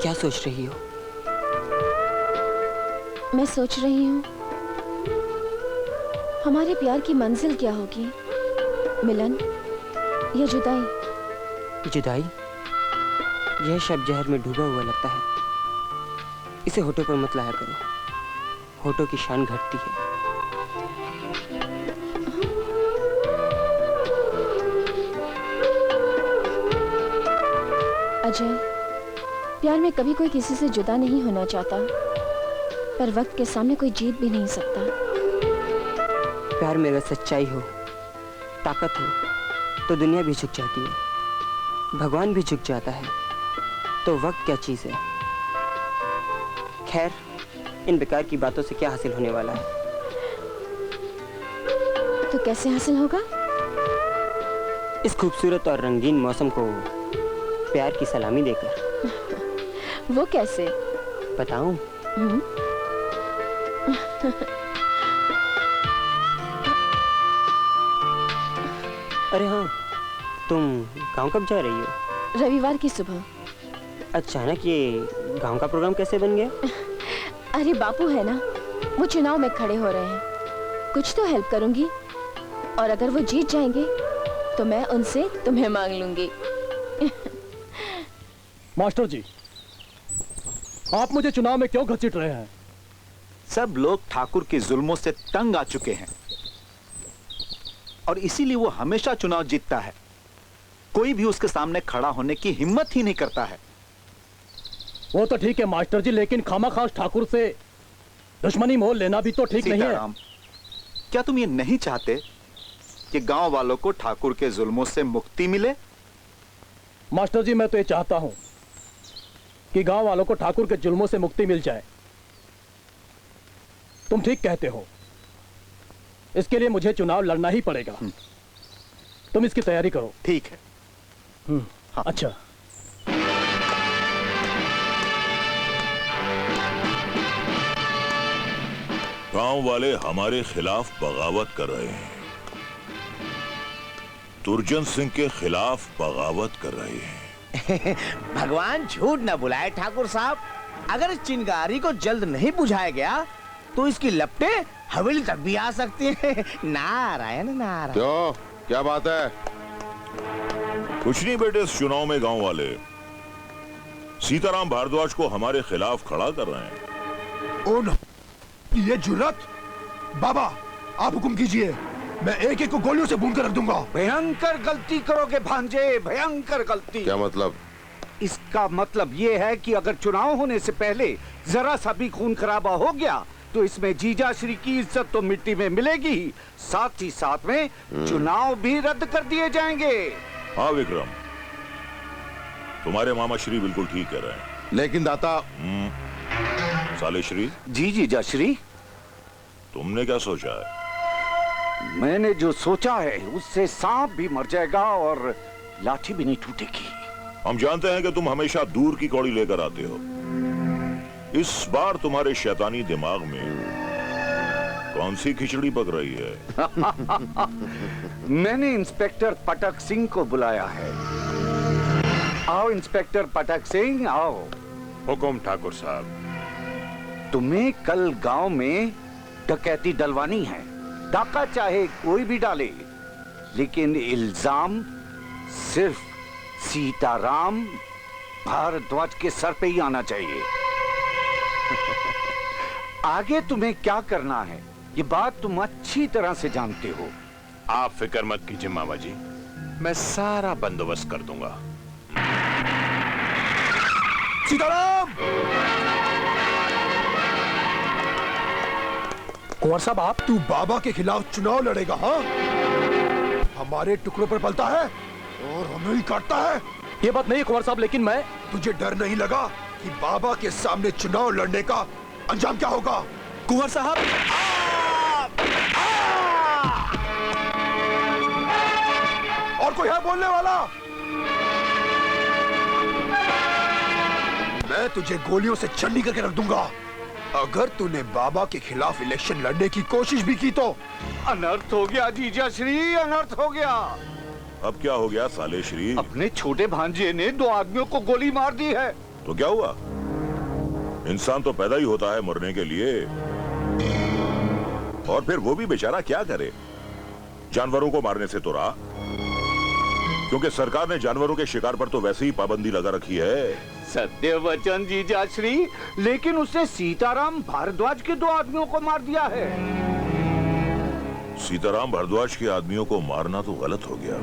क्या सोच रही हो? मैं सोच रही हूँ हमारे प्यार की मंजिल क्या होगी, मिलन या जुदाई? जुदाई? यह शब्द जहर में डूबा हुआ लगता है। इसे होठों पर मत लाया करो, होठों की शान घटती है। अजय, प्यार में कभी कोई किसी से जुदा नहीं होना चाहता, पर वक्त के सामने कोई जीत भी नहीं सकता। प्यार में अगर सच्चाई हो, ताकत हो, तो दुनिया भी झुक जाती है, भगवान भी झुक जाता है, तो वक्त क्या चीज है? खैर, इन बेकार की बातों से क्या हासिल होने वाला है? तो कैसे हासिल होगा? इस खूबसूरत और रंगीन मौसम को प्यार की सलामी देकर। वो कैसे? बताऊं? अरे हाँ, तुम गांव कब जा रही हो? रविवार की सुबह। अचानक ये गांव का प्रोग्राम कैसे बन गया? अरे बापू है ना, वो चुनाव में खड़े हो रहे हैं, कुछ तो हेल्प करूंगी, और अगर वो जीत जाएंगे तो मैं उनसे तुम्हें मांग लूंगी। मास्टर जी, आप मुझे चुनाव में क्यों घसीट रहे हैं? सब लोग ठाकुर के जुल्मों से तंग आ चुके हैं, और इसीलिए वो हमेशा चुनाव जीतता है। कोई भी उसके सामने खड़ा होने की हिम्मत ही नहीं करता है। वो तो ठीक है मास्टर जी, लेकिन खामाखास ठाकुर से दुश्मनी मोल लेना भी तो ठीक नहीं है। क्या तुम ये नहीं चाहते कि गांव वालों को ठाकुर के जुल्मों से मुक्ति मिले? मास्टर जी, मैं तो ये चाहता हूं कि गांव वालों को ठाकुर के जुल्मों से मुक्ति मिल जाए। तुम ठीक कहते हो, इसके लिए मुझे चुनाव लड़ना ही पड़ेगा। तुम इसकी तैयारी करो। ठीक है। हाँ। अच्छा। गांव वाले हमारे खिलाफ बगावत कर रहे हैं, तुर्जन सिंह के खिलाफ बगावत कर रहे हैं। भगवान झूठ न बुलाए ठाकुर साहब, अगर इस चिंगारी को जल्द नहीं बुझाया गया तो इसकी लपटें हवेली तक भी आ सकती हैं। नारायण नारायण। क्यों, क्या बात है? कुछ नहीं बेटे, इस चुनाव में गांव वाले सीताराम भारद्वाज को हमारे खिलाफ खड़ा कर रहे हैं। ये जुर्रत! बाबा आप हुक्म कीजिए, मैं एक एक को गोलियों से भून कर रख दूंगा। भयंकर गलती करोगे भांजे, भयंकर गलती। क्या मतलब? इसका मतलब ये है कि अगर चुनाव होने से पहले जरा सा भी खून खराबा हो गया तो इसमें जीजा श्री की इज्जत तो मिट्टी में मिलेगी ही, साथ ही साथ में चुनाव भी रद्द कर दिए जाएंगे। हाँ विक्रम, तुम्हारे मामा श्री बिल्कुल ठीक कह रहे हैं। लेकिन दाता साले श्री जी जीजा श्री, तुमने क्या सोचा है? मैंने जो सोचा है उससे सांप भी मर जाएगा और लाठी भी नहीं टूटेगी। हम जानते हैं कि तुम हमेशा दूर की कौड़ी लेकर आते हो। इस बार तुम्हारे शैतानी दिमाग में कौन सी खिचड़ी पक रही है? मैंने इंस्पेक्टर पटक सिंह को बुलाया है। आओ इंस्पेक्टर पटक सिंह, आओ। हुकुम ठाकुर साहब। तुम्हें कल गांव में डकैती डलवानी है। डाका चाहे कोई भी डाले, लेकिन इल्जाम सिर्फ सीताराम भारद्वाज के सर पे ही आना चाहिए। आगे तुम्हें क्या करना है ये बात तुम अच्छी तरह से जानते हो। आप फिक्र मत कीजिए मामा जी, मैं सारा बंदोबस्त कर दूंगा। सीताराम! कुंवर साहब आप? तू बाबा के खिलाफ चुनाव लड़ेगा? हाँ, हमारे टुकड़ों पर पलता है और हमें ही काटता है। ये बात नहीं कुंवर साहब, लेकिन मैं... तुझे डर नहीं लगा कि बाबा के सामने चुनाव लड़ने का अंजाम क्या होगा? कुंवर साहब! और कोई है बोलने वाला? मैं तुझे गोलियों से छन्नी करके रख दूंगा अगर तूने बाबा के खिलाफ इलेक्शन लड़ने की कोशिश भी की तो। अनर्थ हो गया जीजा श्री, अनर्थ हो गया। अब क्या हो गया साले श्री? अपने छोटे भांजे ने 2 आदमियों को गोली मार दी है। तो क्या हुआ? इंसान तो पैदा ही होता है मरने के लिए, और फिर वो भी बेचारा क्या करे? जानवरों को मारने से तो रहा, क्योंकि सरकार ने जानवरों के शिकार पर तो वैसे ही पाबंदी लगा रखी है। सत्य वचन जीजा श्री, लेकिन उसने सीताराम भारद्वाज के 2 आदमियों को मार दिया है। सीताराम भारद्वाज के आदमियों को मारना तो गलत हो गया,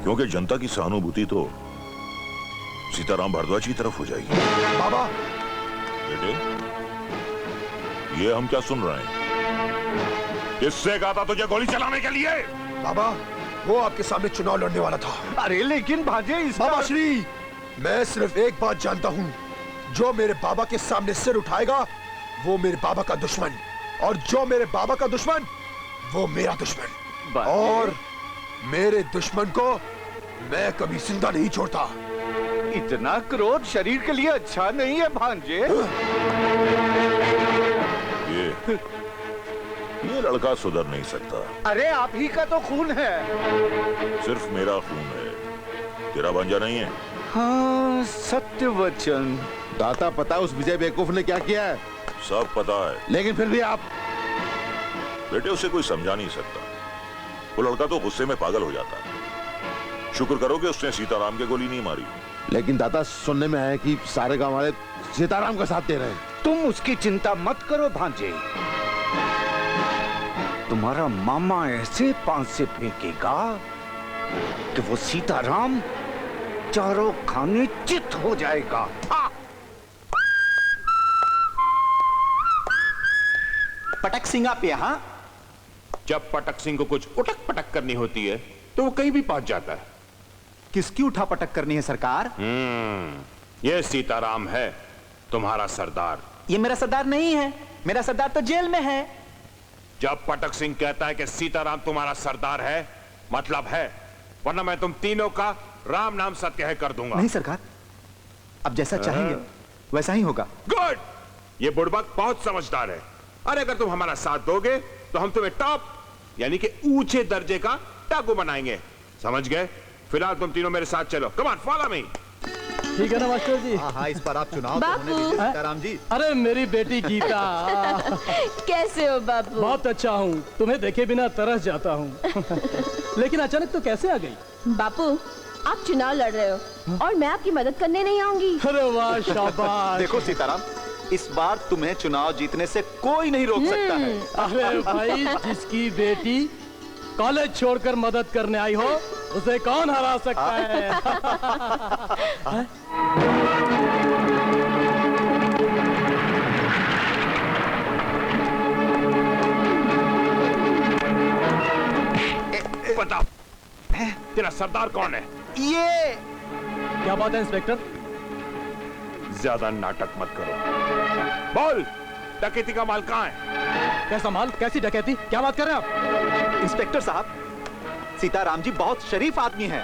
क्योंकि जनता की सहानुभूति तो सीताराम भारद्वाज की तरफ हो जाएगी। बाबा! बेटे, ये हम क्या सुन रहे हैं? किससे कहा था तुझे गोली चलाने के लिए? बाबा, वो आपके सामने चुनाव लड़ने वाला था। अरे लेकिन भांजे इसका... बाबा श्री, मैं सिर्फ एक बात जानता हूँ, जो मेरे बाबा के सामने सिर उठाएगा वो मेरे बाबा का दुश्मन, और जो मेरे बाबा का दुश्मन वो मेरा दुश्मन, और मेरे दुश्मन को मैं कभी जिंदा नहीं छोड़ता। इतना क्रोध शरीर के लिए अच्छा नहीं है भांजे। ये लड़का सुधर नहीं सकता। अरे आप ही का तो खून है। सिर्फ मेरा खून है, तेरा भांजा नहीं है। हाँ, सत्य वचन। दाता, पता उस विजय बेवकूफ ने क्या किया है? सब पता है, लेकिन फिर भी आप... बेटे, उसे कोई समझा नहीं सकता। वो लड़का तो गुस्से में पागल हो जाता है। शुक्र करो कि उसने सीताराम के गोली नहीं मारी। लेकिन दाता, सुनने में आया कि सारे गांव वाले सीताराम का साथ दे रहे हैं। तुम उसकी चिंता मत करो भांजे, तुम्हारा मामा ऐसे पांच से फेंकेगा कि वो सीताराम चारों खाने चित हो जाएगा। पटक सिंह आप यहाँ? जब पटक सिंह को कुछ उटक पटक करनी होती है तो वो कहीं भी पहुंच जाता है। किसकी उठा पटक करनी है सरकार? ये सीताराम है, तुम्हारा सरदार। ये मेरा सरदार नहीं है, मेरा सरदार तो जेल में है। जब पटक सिंह कहता है कि सीताराम तुम्हारा सरदार है, मतलब है, वरना मैं तुम तीनों का राम नाम सत्य कर दूंगा। नहीं सरकार, अब जैसा चाहेंगे वैसा ही होगा। गुड! ये बुड़बक बहुत समझदार है। अरे अगर तुम हमारा साथ दोगे तो हम तुम्हें टॉप यानी कि ऊंचे दर्जे का डाकू बनाएंगे, समझ गए? फिलहाल तुम तीनों मेरे साथ चलो। Come on follow me. ठीक है ना मास्टर जी? हाँ, इस पर आप चुनाव तो होने दीजिए सीताराम जी। अरे मेरी बेटी गीता। कैसे हो बापू? बहुत अच्छा हूँ, तुम्हें देखे बिना तरस जाता हूँ। लेकिन अचानक तो कैसे आ गई? बापू आप चुनाव लड़ रहे हो और मैं आपकी मदद करने नहीं आऊंगी। अरे वाह शाबाश। देखो सीताराम, इस बार तुम्हें चुनाव जीतने से कोई नहीं रोक सकता है। अरे भाई, जिसकी बेटी कॉलेज छोड़कर मदद करने आई हो उसे कौन हरा सकता है? बताओ तेरा सरदार कौन है? ये क्या बात है इंस्पेक्टर? ज्यादा नाटक मत करो, बोल डकैती का माल कहाँ है? कैसा माल? कैसी डकैती? क्या बात कर रहे हैं आप? इंस्पेक्टर साहब, सीताराम जी बहुत शरीफ आदमी हैं।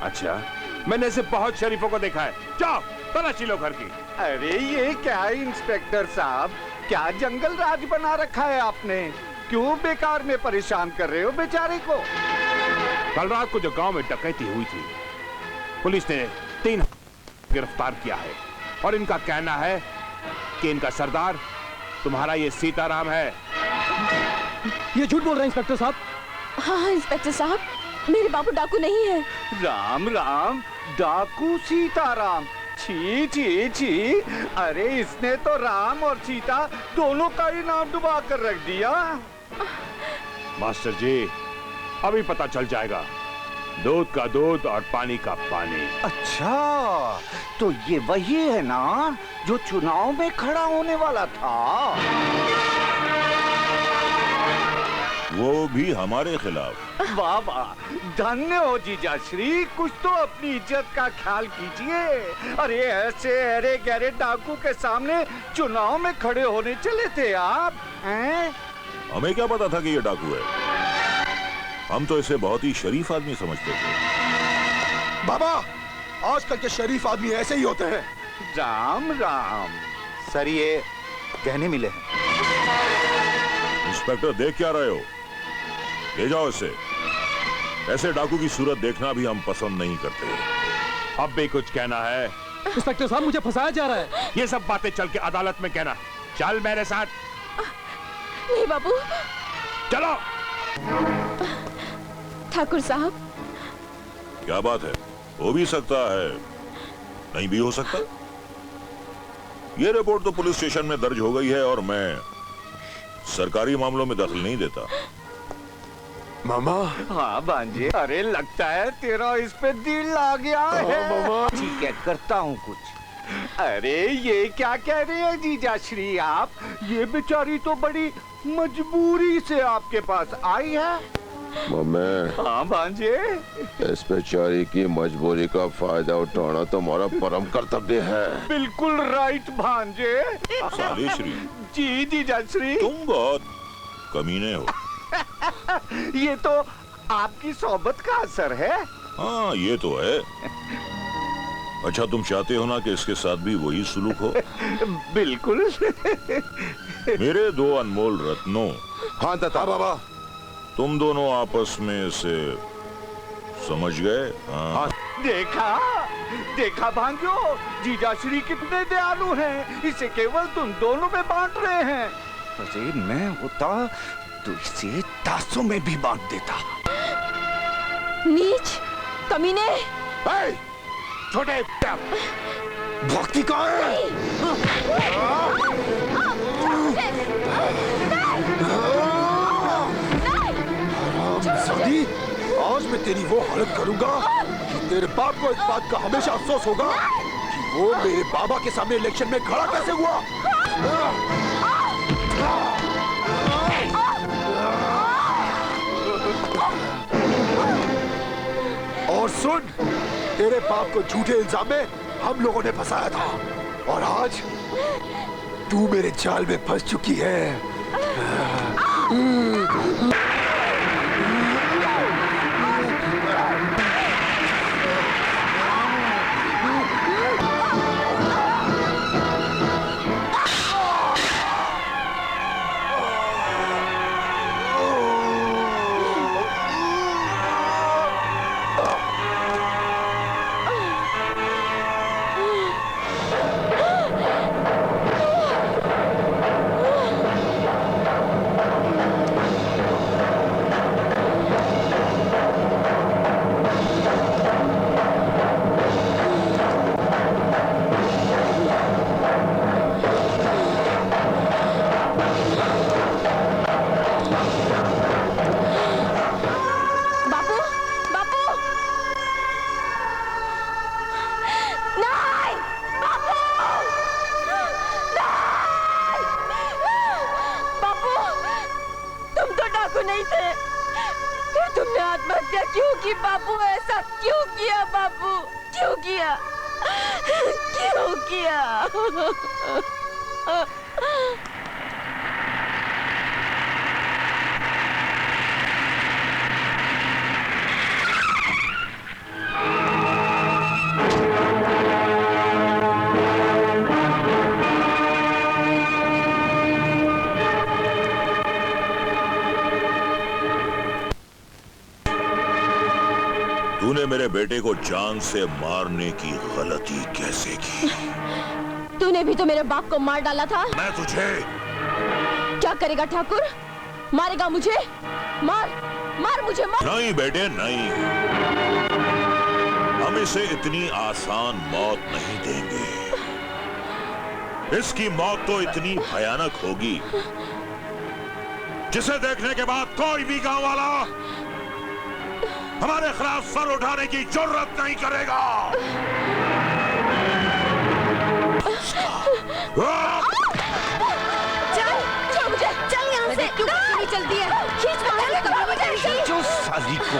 अच्छा, मैंने ऐसे बहुत शरीफों को देखा है। जाओ तलाशी लो घर की। अरे ये क्या है इंस्पेक्टर साहब, क्या जंगल राज बना रखा है आपने? क्यों बेकार में परेशान कर रहे हो बेचारे को? कल रात को जो गांव में डकैती हुई थी, पुलिस ने 3 गिरफ्तार किया है और इनका कहना है कि इनका सरदार तुम्हारा ये सीताराम है। ये झूठ बोल रहे हैं इंस्पेक्टर साहब। हाँ इंस्पेक्टर साहब, मेरे बापू डाकू नहीं है। राम राम, डाकू सीताराम, छी छी छी। अरे इसने तो राम और सीता दोनों का ही नाम डुबा कर रख दिया। मास्टर जी, अभी पता चल जाएगा, दूध का दूध और पानी का पानी। अच्छा, तो ये वही है ना जो चुनाव में खड़ा होने वाला था? वो भी हमारे खिलाफ। वाह वाह, धन्य हो जीजा श्री, कुछ तो अपनी इज्जत का ख्याल कीजिए। अरे ऐसे अरे गहरे डाकू के सामने चुनाव में खड़े होने चले थे आप हैं? हमें क्या पता था कि ये डाकू है? हम तो इसे बहुत ही शरीफ आदमी समझते थे। बाबा, आजकल के शरीफ आदमी ऐसे ही होते हैं। राम राम। सर ये गहने मिले हैं। इंस्पेक्टर देख क्या रहे हो? ले जाओ इसे। ऐसे डाकू की सूरत देखना भी हम पसंद नहीं करते। अब भी कुछ कहना है? इंस्पेक्टर साहब, मुझे फंसाया जा रहा है। ये सब बातें चल के अदालत में कहना। चल मेरे साथ। नहीं बाबू। चलो। ठाकुर साहब। क्या बात है? हो भी सकता है, नहीं भी हो सकता। ये रिपोर्ट तो पुलिस स्टेशन में दर्ज हो गई है और मैं सरकारी मामलों में दखल नहीं देता। मामा। हाँ भांजे, अरे लगता है तेरा इस पे दिल आ गया है। मामा। ठीक है, करता हूँ कुछ। अरे ये क्या कह रहे हैं जीजा श्री आप? ये बेचारी तो बड़ी मजबूरी से आपके पास आई है। मम्मी। हाँ भांजे। इस बेचारी की मजबूरी का फायदा उठाना तुम्हारा परम कर्तव्य है। बिल्कुल राइट भांजे। सालेश्री। जी जीजा श्री। तुम बहुत कमीने हो। ये तो आपकी सोबत का असर है। हाँ ये तो है। अच्छा, तुम चाहते हो ना कि इसके साथ भी वही सुलूक हो? बिल्कुल। मेरे 2 अनमोल रत्नों। हाँ दादा बाबा। तुम दोनों आपस में से समझ गए? हाँ। देखा देखा भांजो, जीजा श्री कितने दयालु हैं। इसे केवल तुम दोनों में बांट रहे हैं। अरे मैं होता तो इसे तासों में भी बांट देता। नीच, कमीने। छोटे भक्ति का है। सदी, आज मैं तेरी वो हालत करूंगा कि तेरे बाप को इस बात का हमेशा अफसोस होगा कि वो मेरे बाबा के सामने इलेक्शन में खड़ा कैसे हुआ। और सुन, तेरे बाप को झूठे इल्जाम में हम लोगों ने फंसाया था और आज तू मेरे जाल में फंस चुकी है। को नहीं थे, फिर तुमने आत्महत्या क्यों की बापू? ऐसा क्यों किया बापू? क्यों किया? क्यों किया? तूने मेरे बेटे को जान से मारने की गलती कैसे की? तूने भी तो मेरे बाप को मार डाला था। मैं तुझे क्या करेगा ठाकुर? मारेगा मुझे? मार मार मुझे मार। नहीं बेटे नहीं, हम इसे इतनी आसान मौत नहीं देंगे। इसकी मौत तो इतनी भयानक होगी जिसे देखने के बाद कोई भी गांव वाला हमारे खिलाफ सर उठाने की जरूरत नहीं करेगा। चल छोड़ मुझे, चल यहाँ से। क्यों नहीं चलती है? खींच मुझे, खींचो साली को,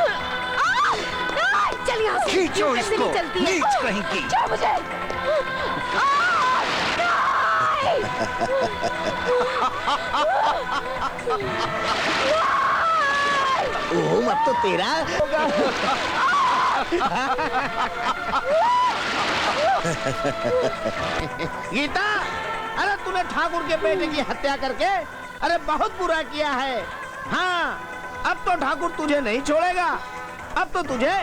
चल यहाँ से। खींचो इसको, नीच कहीं की। छोड़ मुझे। ओह, अब तो तेरा होगा। गीता, अरे तूने ठाकुर के बेटे की हत्या करके अरे बहुत बुरा किया है। हाँ, अब तो ठाकुर तुझे नहीं छोड़ेगा। अब तो तुझे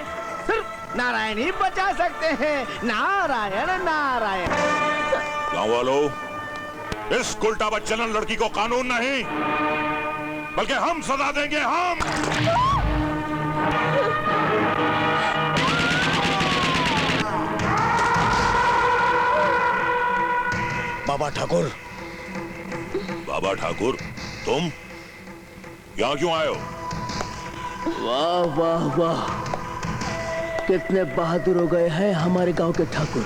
सिर्फ नारायण ही बचा सकते हैं। नारायण नारायण। गांव वालों, इस उल्टा बच्चन लड़की को कानून नहीं बल्कि हम सजा देंगे। हम बाबा ठाकुर। बाबा ठाकुर, तुम यहाँ क्यों आए हो? वाह वाह वाह, कितने बहादुर हो गए हैं हमारे गांव के ठाकुर।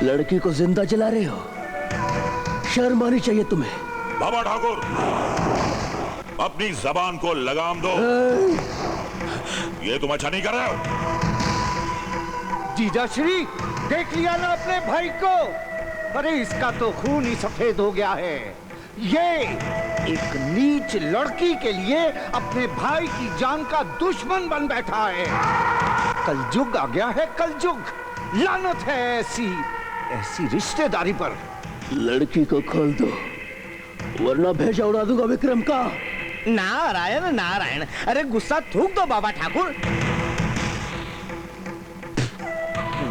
लड़की को जिंदा जला रहे हो, शर्म आनी चाहिए तुम्हें। बाबा ठाकुर, अपनी जबान को लगाम दो। ये तुम अच्छा नहीं कर रहे हो। जीजाश्री, देख लिया ना अपने भाई को? अरे इसका तो खून ही सफेद हो गया है। ये एक नीच लड़की के लिए अपने भाई की जान का दुश्मन बन बैठा है। कलयुग आ गया है, कलयुग। लानत है ऐसी रिश्तेदारी पर। लड़की को खोल दो वरना भेजा उड़ा दूंगा विक्रम का। नारायण नारायण। अरे गुस्सा थूक दो बाबा ठाकुर।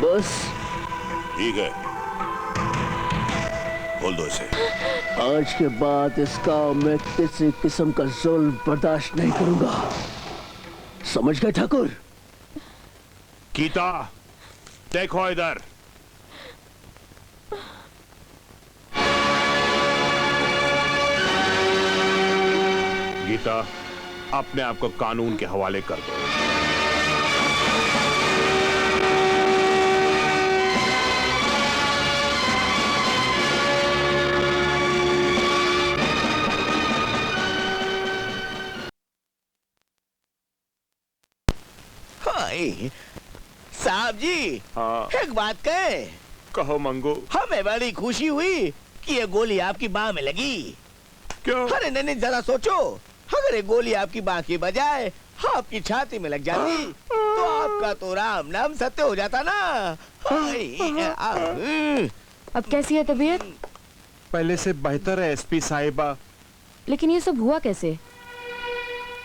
बस ठीक है, खोल दो इसे। आज के बाद इस गांव में किसी किस्म का जुल्म बर्दाश्त नहीं करूंगा, समझ गए ठाकुर? गीता, देखो इधर। गीता, अपने आप को कानून के हवाले कर दो। साहब जी, हाँ। एक बात कहे? कहो मंगू। हमें बड़ी खुशी हुई कि ये गोली आपकी बाह में लगी। क्यों? अरे नहीं, जरा सोचो, अगर ये गोली आपकी बाह की बजाय आपकी छाती में लग जाती तो आपका तो राम नाम सत्य हो जाता ना। अब कैसी है तबीयत? पहले से बेहतर है एसपी साहिबा। लेकिन ये सब हुआ कैसे?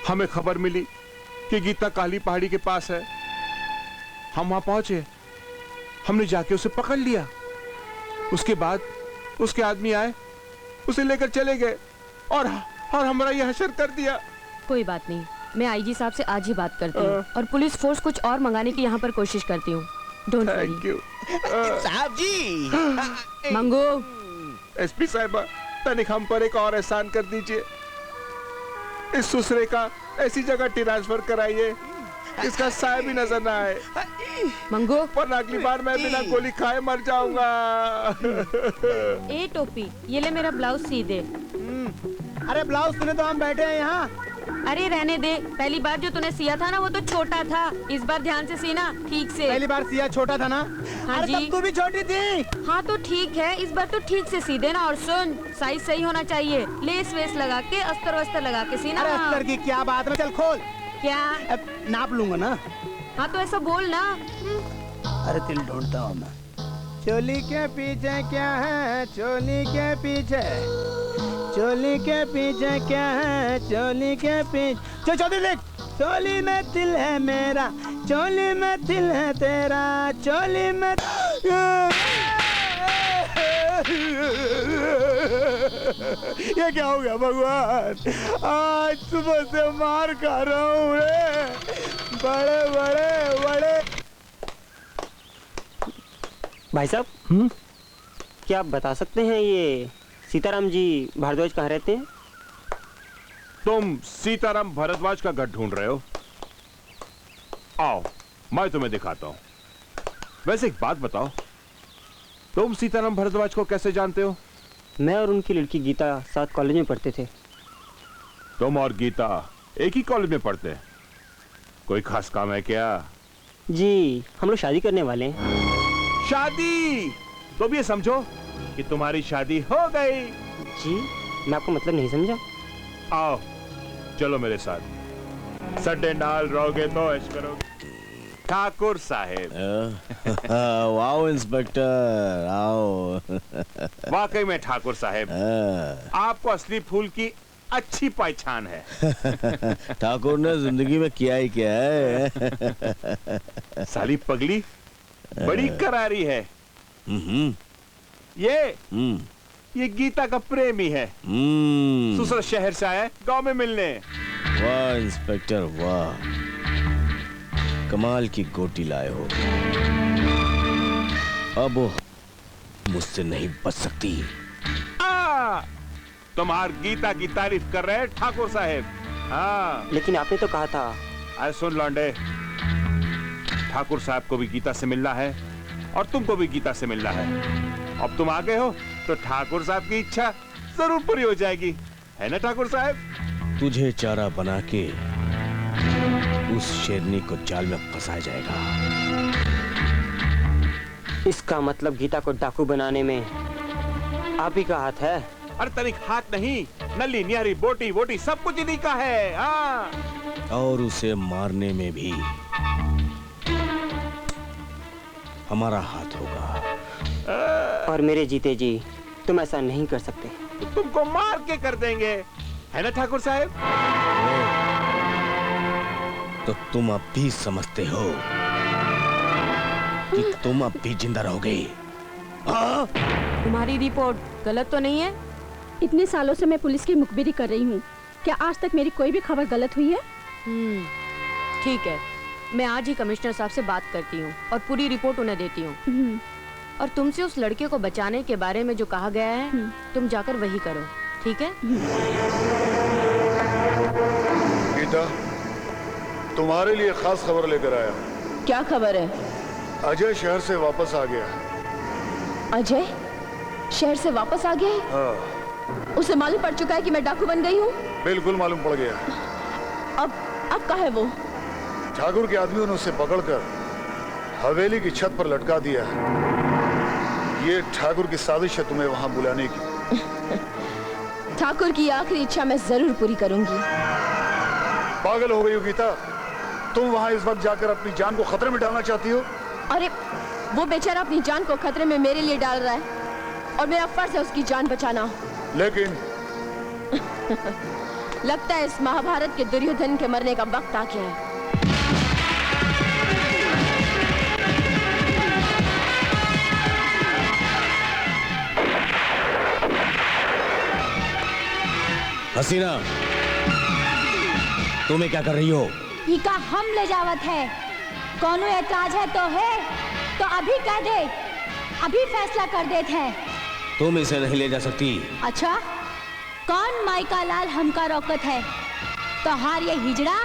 हमें खबर मिली कि गीता काली पहाड़ी के पास है। हम वहां पहुंचे, हमने जाके उसे पकड़ लिया। उसके बाद उसके आदमी आए, उसे लेकर चले गए और हमारा ये हशर कर दिया। कोई बात नहीं, मैं आईजी साहब से आज ही बात करती हूँ और पुलिस फोर्स कुछ और मंगाने की यहाँ पर कोशिश करती हूँ। Don't worry. साहब जी। मंगू। एसपी साहिबा, तनिक हम पर एक और एहसान कर दीजिए। इस सुसरे का ऐसी जगह ट्रांसफर कराइए इसका साया भी नजर ना आए। मंगो, पर अगली बार मैं बिना गोली खाए मर जाऊंगा। ए टोपी, ये ले मेरा ब्लाउज सी दे। अरे ब्लाउज तूने तो हम बैठे हैं यहाँ। अरे रहने दे, पहली बार जो तूने सिया था ना वो तो छोटा था, इस बार ध्यान से सीना ठीक से। पहली बार सिया छोटा था ना? हाँ अरे जी। तब तू भी छोटी थी। हाँ तो ठीक है, इस बार तो ठीक से सी देना। और सुन, साइज सही होना चाहिए, लेस वेस लगा के अस्तर वस्तर लगा के सीना। अरे अस्तर की क्या बात है, चल खोल। क्या? नाप लूंगा ना। हाँ तो ऐसा बोल ना। अरे तिल ढूंढता हूँ मैं। चोली के पीछे क्या है, चोली के पीछे, चोली के पीछे क्या है, चोली के पीछे। चौधरी लिख। चोली में दिल है मेरा, चोली में दिल है तेरा, चोली में। ये क्या हो गया भगवान, आज सुबह से मार खा रहा हूँ रे। बड़े बड़े बड़े। भाई साहब, क्या आप बता सकते हैं ये सीताराम जी भारद्वाज कहाँ रहते हैं? तुम सीताराम भारद्वाज का घर ढूंढ रहे हो? आओ, मैं तुम्हें दिखाता हूँ। वैसे एक बात बताओ, तुम सीताराम भारद्वाज को कैसे जानते हो? मैं और उनकी लड़की गीता साथ कॉलेज में पढ़ते थे। तुम और गीता एक ही कॉलेज में पढ़ते हैं? कोई खास काम है क्या? जी, हम लोग शादी करने वाले हैं। शादी? तो भी ये समझो कि तुम्हारी शादी हो गई। जी, मैं आपको मतलब नहीं समझा। आओ, चलो मेरे साथ। सड्डे नाल रहोगे तो ऐश करोगे। ठाकुर साहेब। वाओ इंस्पेक्टर, आओ। वाकई में ठाकुर साहेब, आपको असली फूल की अच्छी पहचान है। ठाकुर ने जिंदगी में किया ही क्या है। साली पगली बड़ी करारी है। ये गीता का प्रेमी है। दूसरा शहर से आया है गांव में मिलने। वाह इंस्पेक्टर वाह, कमाल की गोटी लाए हो। अब वो मुझसे नहीं बच सकती। तुम्हार गीता की तारीफ कर रहे हैं ठाकुर साहेब। हाँ, लेकिन आपने तो कहा था। अरे सुन लौंडे, ठाकुर साहब को भी गीता से मिलना है और तुमको भी गीता से मिलना है। अब तुम आ गए हो तो ठाकुर साहब की इच्छा जरूर पूरी हो जाएगी, है ना ठाकुर साहब? तुझे चारा बना के उस शेरनी को जाल में फंसाया जाएगा। इसका मतलब गीता को डाकू बनाने में आप ही का हाथ है? अरे तनिक हाथ नहीं, नली न्यारी बोटी वोटी सब कुछ इन्हीं का है। हाँ। और उसे मारने में भी हमारा हाथ होगा। और मेरे जीते जी तुम ऐसा नहीं कर सकते। तुमको मार के कर देंगे, है ना ठाकुर साहब? तो तुम अब भी समझते हो कि तुम अब भी जिंदा रहोगे? तुम्हारी रिपोर्ट गलत तो नहीं है? इतने सालों से मैं पुलिस की मुखबिरी कर रही हूँ, क्या आज तक मेरी कोई भी खबर गलत हुई है? ठीक है, मैं आज ही कमिश्नर साहब से बात करती हूँ और पूरी रिपोर्ट उन्हें देती हूँ। और तुमसे उस लड़के को बचाने के बारे में जो कहा गया है, तुम जाकर वही करो, ठीक है? गीता, तुम्हारे लिए खास खबर लेकर आया। क्या खबर है? अजय शहर से वापस आ गया। अजय शहर से वापस आ गया है? हाँ। उसे मालूम पड़ चुका है कि मैं डाकू बन गई हूँ? बिल्कुल मालूम पड़ गया। अब कहाँ है वो? ठाकुर के आदमियों ने उसे पकड़कर हवेली की छत पर लटका दिया है। ये ठाकुर की साजिश है तुम्हें वहां बुलाने की। ठाकुर की आखिरी इच्छा मैं जरूर पूरी करूंगी। पागल हो गई हो गीता, तुम वहां इस वक्त जाकर अपनी जान को खतरे में डालना चाहती हो? अरे वो बेचारा अपनी जान को खतरे में मेरे लिए डाल रहा है और मेरा फर्ज है उसकी जान बचाना। लेकिन लगता है इस महाभारत के दुर्योधन के मरने का वक्त आ गया है। हसीना, तुम्हें क्या कर रही हो? इका हम ले जावत है, कौनो एतराज है तो अभी कह दे, अभी फैसला कर देते हैं। तुम इसे नहीं ले जा सकती। अच्छा, कौन माइका लाल हमका रोकत है? तो हार ये हिजड़ा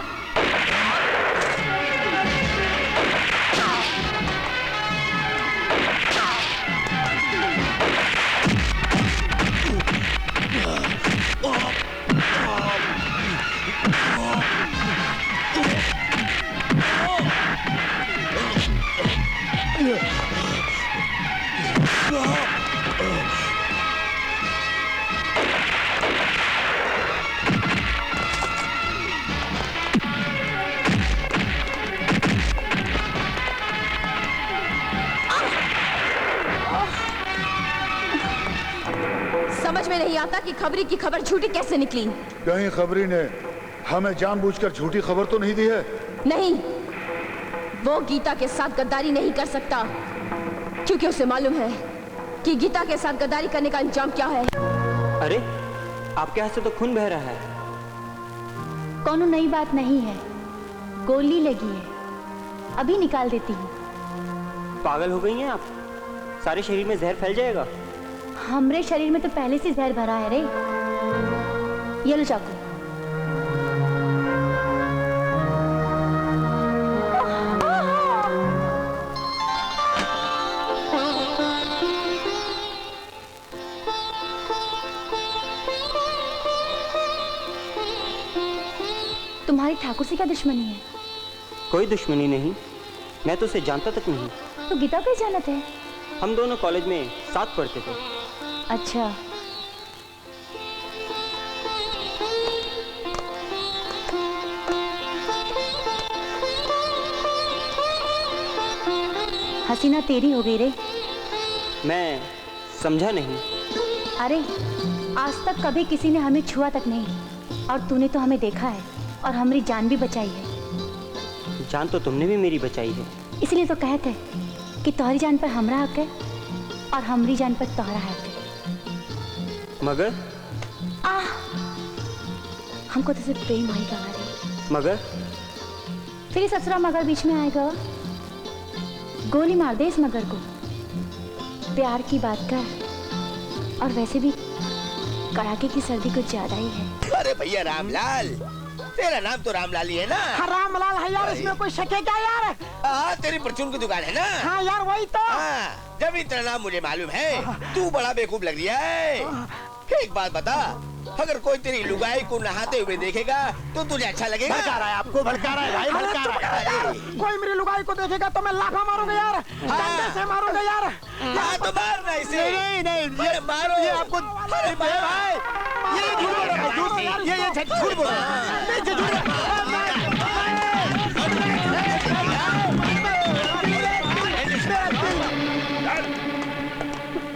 समझ में नहीं आता कि खबरी की खबर झूठी कैसे निकली। कहीं खबरी ने हमें जानबूझकर झूठी खबर तो नहीं दी है? नहीं, वो गीता के साथ गद्दारी नहीं कर सकता, क्योंकि उसे मालूम है कि गीता के साथ गद्दारी करने का अंजाम क्या है। अरे, आपके हाथ से तो खून बह रहा है। कोनो नई बात नहीं है, गोली लगी है, अभी निकाल देती हूँ। पागल हो गई हैं आप? सारे शरीर में जहर फैल जाएगा। हमरे शरीर में तो पहले से जहर भरा है रे। ये लो चाकू। तुम्हारी ठाकुर से क्या दुश्मनी है? कोई दुश्मनी नहीं, मैं तो उसे जानता तक नहीं। तो गीता को जानते हैं? हम दोनों कॉलेज में साथ पढ़ते थे। अच्छा। हसीना तेरी हो गई रे। मैं समझा नहीं। अरे, आज तक कभी किसी ने हमें छुआ तक नहीं, और तूने तो हमें देखा है और हमारी जान भी बचाई है। जान तो तुमने भी मेरी बचाई है। इसलिए तो कहते कि तुम्हारी जान पर हमारा हक है और हमारी जान पर तुम्हारा हक है। मगर हमको तुझसे प्रेम आएगा रे। मगर फिर ससुरा मगर बीच में आएगा। गोली मार दे इस मगर को। प्यार की बात कर, और वैसे भी कड़ाके की सर्दी कुछ ज्यादा ही है। अरे भैया रामलाल, तेरा नाम तो रामलाल ही है ना? हाँ, रामलाल है यार, इसमें कोई शक है क्या यार? हाँ, तेरी परचून की दुकान है ना? हाँ यार, वही तो। हाँ, जब इतना नाम मुझे मालूम है, तू बड़ा बेवकूफ लग रहा है। एक बात बता, अगर कोई तेरी लुगाई को नहाते हुए देखेगा तो तुझे अच्छा लगेगा? भड़का रहा है आपको, भड़का रहा है भाई, भड़का रहा है। कोई मेरी लुगाई को देखेगा तो मैं लाफा मारूंगा यार, डंडे से मारूंगा यार। हाँ तो मारना इसे। नहीं, ये मारो। ये आपको, अरे भाई, ये झूठ बोल रहा है, ये झूठ बोल रहा है।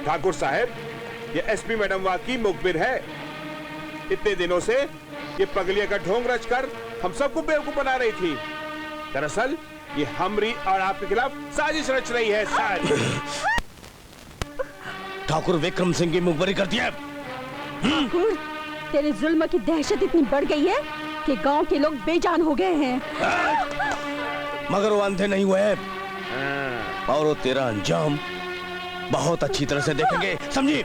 ठाकुर साहब, ये एसपी मैडम वहां की मुखबिर है। इतने दिनों से ये पगलिया का ढोंग रचकर हम सबको बेवकूफ बना रही थी। दरअसल ये हमरी और आपके खिलाफ साजिश रच रही है। ठाकुर विक्रम सिंह की मुखबरी कर दिया। ठाकुर, तेरे जुल्म की दहशत इतनी बढ़ गई है कि गांव के लोग बेजान हो गए हैं। मगर वो अंधे नहीं हुए हैं, और वो तेरा अंजाम बहुत अच्छी तरह से देखेंगे, समझी?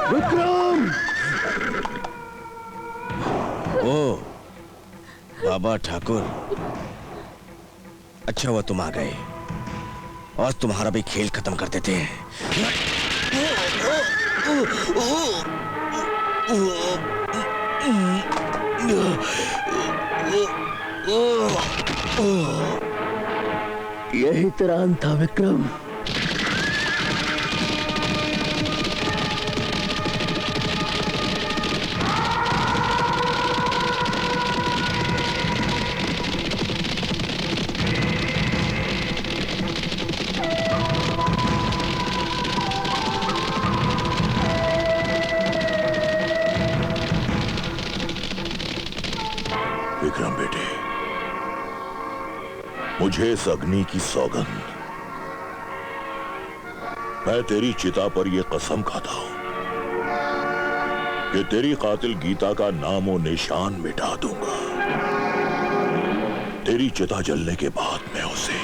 विक्रम! ओ बाबा ठाकुर, अच्छा हुआ तुम आ गए, और तुम्हारा भी खेल खत्म कर देते हैं। यही तेरा अंत था विक्रम। विक्रम बेटे, मुझे इस अग्नि की सौगंध, मैं तेरी चिता पर यह कसम खाता हूं कि तेरी कातिल गीता का नामो निशान मिटा दूंगा। तेरी चिता जलने के बाद मैं उसे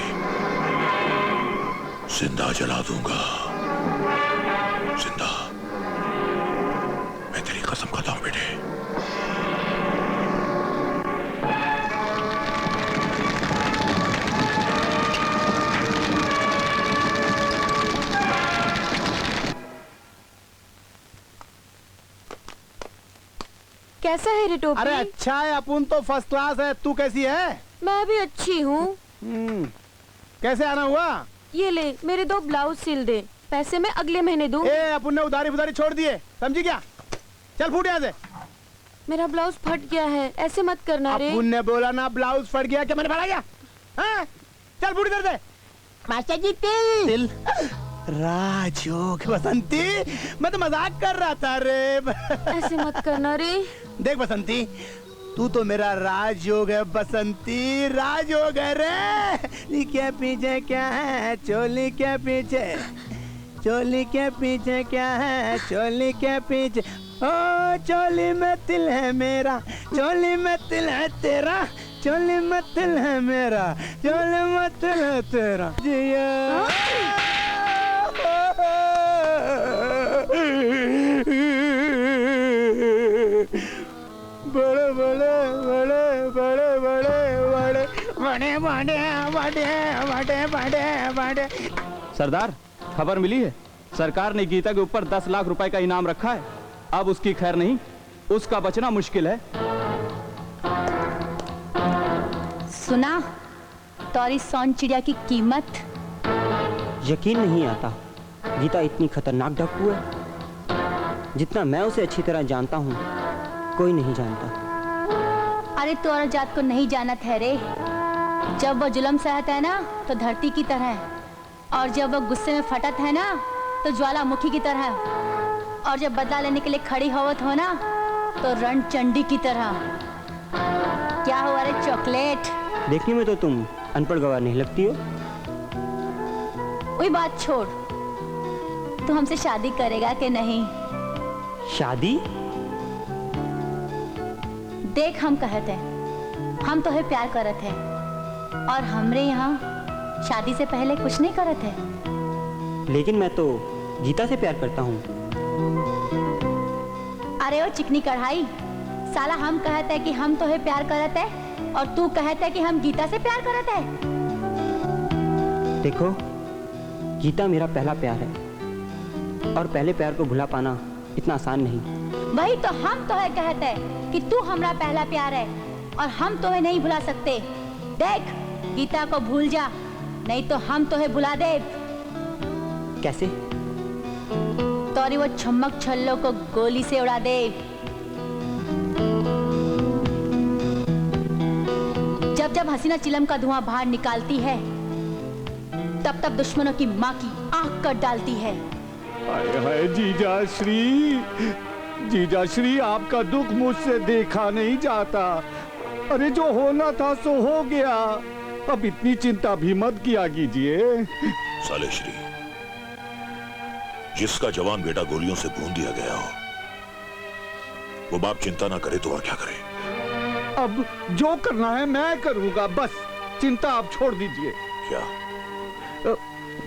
जिंदा जला दूंगा। जिंदा। मैं तेरी कसम खाता हूं बेटे। कैसा है रे टोपी? अरे अच्छा है, अपुन तो फर्स्ट क्लास है। तू कैसी है? मैं भी अच्छी हूँ। कैसे आना हुआ? ये ले, मेरे 2 ब्लाउज सिल दे, पैसे मैं अगले महीने दूँ। अपन ने उधारी बुधारी छोड़ दिए, समझी क्या? चल फूट यहाँ से। मेरा ब्लाउज फट गया है, ऐसे मत करना रे। अपन ने बोला ना ब्लाउज फट गया, क्या मैंने फाड़ा क्या? हाँ? चल फूट इधर से। मास्टर जी तिल। राजयोग बसंती, मैं तो मजाक कर रहा था रे। ऐसे मत करना रे। देख बसंती, तू तो मेरा राजयोग है बसंती, राजयोग है रे। के पीछे क्या है? चोली के पीछे, चोली के पीछे क्या है? चोली के पीछे, ओ चोली में तिल है मेरा, चोली में तिल है तेरा, चोली में तिल है मेरा, चोली में तिल है तेरा। जिया बड़े बड़े बड़े बड़े बड़े बड़े बड़े बड़े बड़े बड़े बड़े बड़े। सरदार, खबर मिली है, सरकार ने गीता के ऊपर 10 लाख रुपए का इनाम रखा है। अब उसकी खैर नहीं, उसका बचना मुश्किल है। सुना तोरी सोन चिड़िया की कीमत? यकीन नहीं आता, गीता इतनी खतरनाक डाकू है। जितना मैं उसे अच्छी तरह जानता हूँ, कोई नहीं जानता। अरे तो और जात को नहीं जाना ठहरे। जब वो जुल्म सहता है ना तो धरती की तरह, और जब वो गुस्से में फटत है ना तो ज्वालामुखी की तरह, और जब बदला लेने के लिए खड़ी होवत हो ना तो रणचंडी की तरह। क्या हुआ रे चॉकलेट? देखने में तो तुम अनपढ़ गवार नहीं लगती हो। वही बात छोड़, तू हमसे शादी करेगा कि नहीं? शादी? देख हम कहते हैं, हम तो है प्यार करत है, और हमरे यहाँ शादी से पहले कुछ नहीं करत है। लेकिन मैं तो गीता से प्यार करता हूँ। अरे ओ चिकनी कढ़ाई, साला हम कहते हैं कि हम तो है प्यार करत है, और तू कहते है कि हम गीता से प्यार करत है। देखो, गीता मेरा पहला प्यार है, और पहले प्यार को भुला पाना इतना आसान नहीं। वही तो हम तो है कहते हैं कि तू हमारा पहला प्यार है, और हम तो है नहीं भुला सकते। देख, गीता को भूल जा, नहीं तो हम तो है भुला दे। कैसे? तोरी वो छम्मक छल्लों को गोली से उड़ा दे। जब जब हसीना चिलम का धुआं बाहर निकालती है, तब तब दुश्मनों की माँ की आंख कट डालती है। हाय हाय जीजाश्री, जीजाश्री, आपका दुख मुझसे देखा नहीं जाता। अरे जो होना था सो हो गया, अब इतनी चिंता भी मत किया कीजिए। साले श्री, जिसका जवान बेटा गोलियों से भून दिया गया हो, वो बाप चिंता ना करे तो और क्या करे? अब जो करना है मैं करूंगा, बस चिंता आप छोड़ दीजिए। क्या?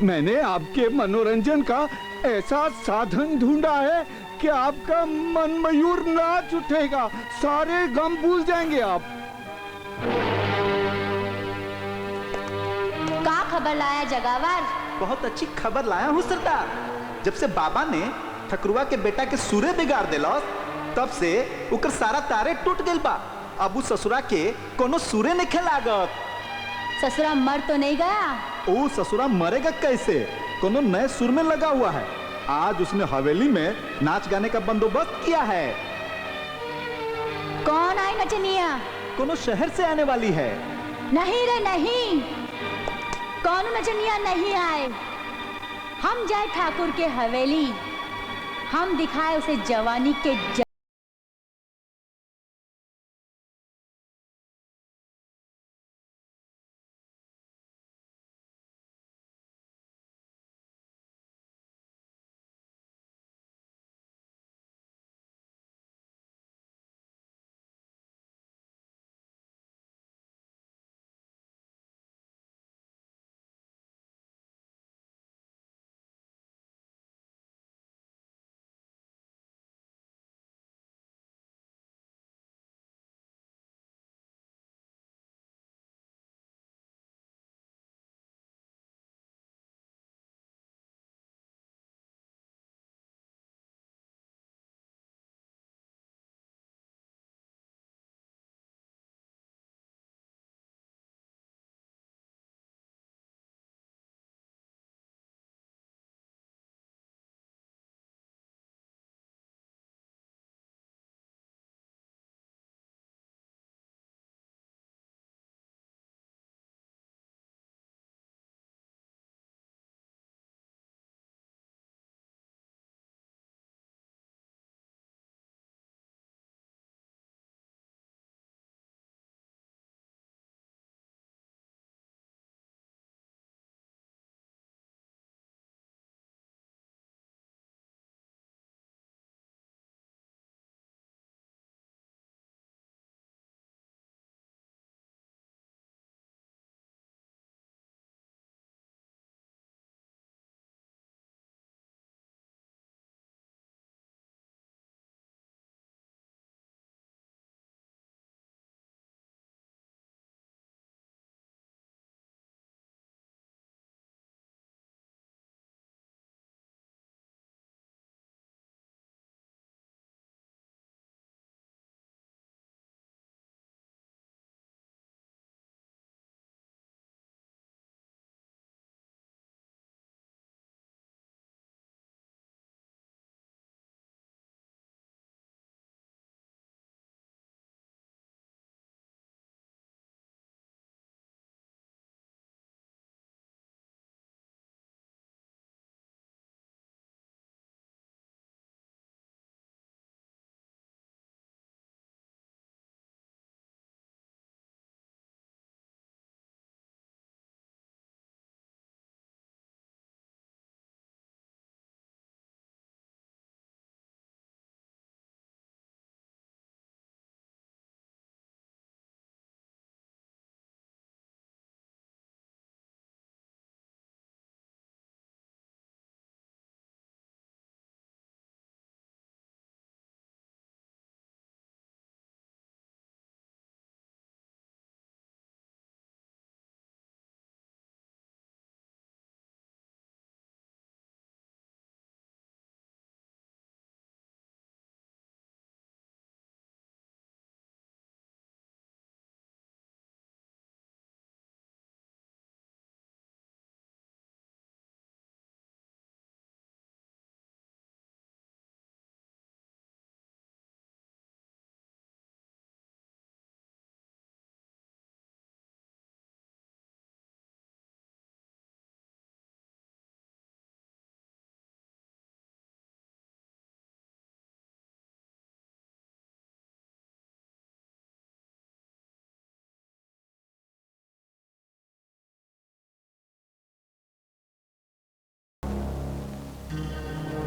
मैंने आपके मनोरंजन का ऐसा साधन ढूंढा है कि आपका मन मयूर नाच उठेगा, सारे गम भूल जाएंगे आप। का खबर लाया जगावर? बहुत अच्छी खबर लाया हूँ सरदार। जब से बाबा ने ठकुरवा के बेटा के सूरे बिगाड़ दिलस, तब से उकर सारा तारे टूट गइल बा। अब उस ससुरा के कोनो सूरे नहीं लागत। ससुरा मर तो नहीं गया? ओ ससुरा मरेगा कैसे? कोनो नए सुर में लगा हुआ है। आज उसने हवेली में नाच गाने का बंदोबस्त किया है। कौन आई नचनिया? कोनो शहर से आने वाली है। नहीं रे नहीं, कौन नचनिया नहीं आए। हम जाए ठाकुर के हवेली, हम दिखाए उसे जवानी के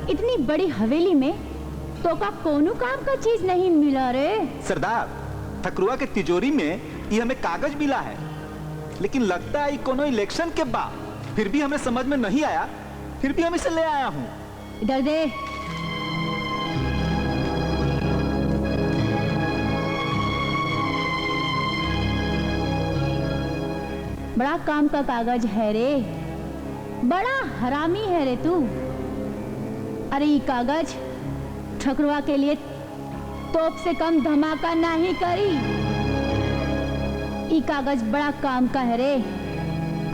इतनी बड़ी हवेली में तो का कोनो काम का चीज नहीं मिला रे। सरदार, ठकुरवा के तिजोरी में ये हमें कागज मिला है, लेकिन लगता है कोनो इलेक्शन के बाद, फिर भी हमें समझ में नहीं आया, फिर भी हम इसे ले आया हूँ। इधर दे। बड़ा काम का कागज है रे, बड़ा हरामी है रे तू। अरे ये कागज ठकुरवा के लिए तोप से कम धमाका नहीं करी। ये कागज बड़ा काम का है रे।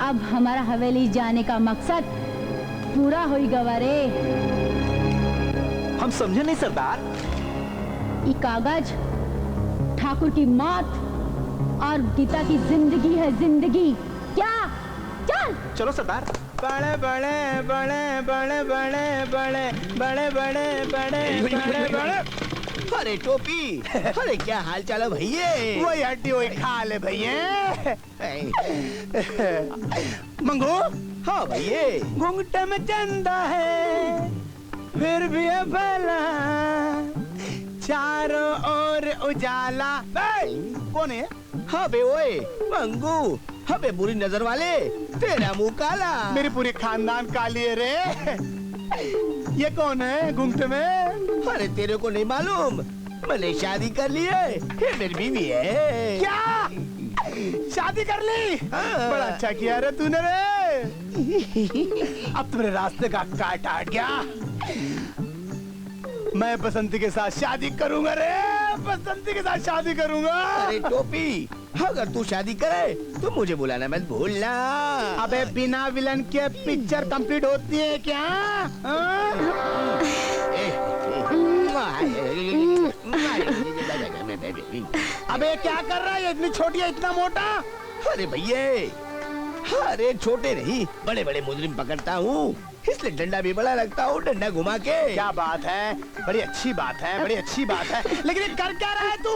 अब हमारा हवेली जाने का मकसद पूरा हो गवा रे। हम समझे नहीं सरदार। ये कागज ठाकुर की मौत और गीता की जिंदगी है, जिंदगी। क्या? चल चलो सरदार। बड़े बड़े बड़े बड़े बड़े बड़े बड़े बड़े बड़े बड़े बड़े। अरे टोपी, अरे क्या हाल चाल है भैया? वही हड्डी वही खा ले भैया। मंगू, हाँ भैया, घूंघटे में चंदा है फिर भी है भला, चारों ओर उजाला। कौन है? हाँ बे ओए मंगू, हाँ बे बुरी नजर वाले, तेरा मुंह काला। मेरी पूरी खानदान काली है रे। ये कौन है घूंघटे में? अरे तेरे को नहीं मालूम, मैंने शादी कर ली है, ये मेरी बीवी है। क्या? शादी कर ली? हाँ। बड़ा अच्छा किया रे तूने रे। अब तुम्हारे रास्ते का काट हट गया। मैं बसंती के साथ शादी करूंगा रे, बसंती के साथ शादी करूंगा। अरे टोपी, अगर तू शादी करे तो मुझे बुलाना मत भूलना। अबे बिना विलन के पिक्चर कंप्लीट होती है क्या? अबे क्या कर रहा है? इतनी छोटी है, इतना मोटा? अरे भैया, अरे छोटे नहीं बड़े बड़े मुजरिम पकड़ता हूँ, इसलिए डंडा भी बड़ा रखता हूँ, डंडा घुमा के। क्या बात है, बड़ी अच्छी बात है, बड़ी अच्छी बात है। लेकिन ये कर क्या रहा है तू?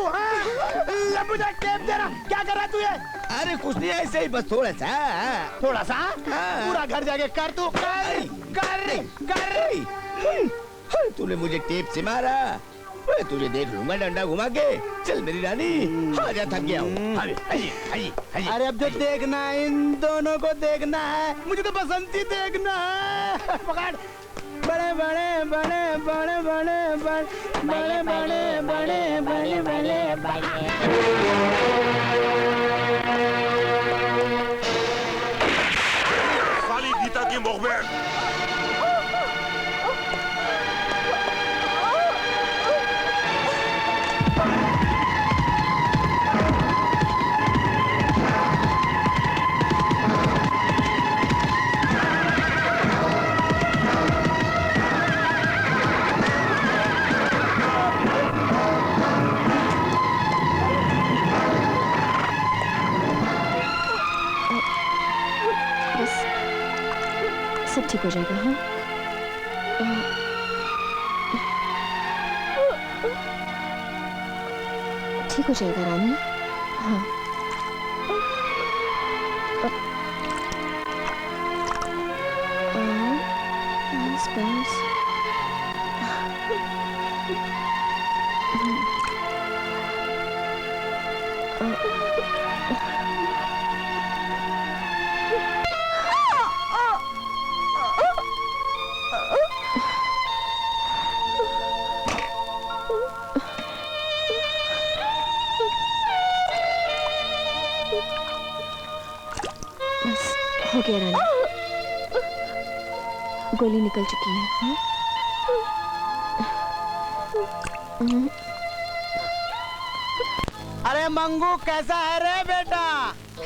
लंबूदार टेप दे रहा, क्या कर रहा है तू ये? अरे कुछ नहीं, ऐसे ही बस थोड़ा सा। थोड़ा सा? पूरा घर जाके कर तू, कर कर कर। तूने मुझे टेप से मारा, मैं तुझे देख लूंगा डंडा घुमा के। चल मेरी रानी, आजा, थक गया हूँ। अरे अब जो देखना है इन दोनों को देखना है, मुझे तो बसंती देखना है। पकड़। बड़े बड़े बड़े बड़े बड़े बड़े बड़े बड़े बड़े बड़े बड़े। साली गीता की मुखबिर। सब ठीक हो जाएगा। हाँ, ठीक हो जाएगा रानी। हाँ, बस हो गया रानी, गोली निकल चुकी है। हाँ? अरे मंगू कैसा है रे बेटा?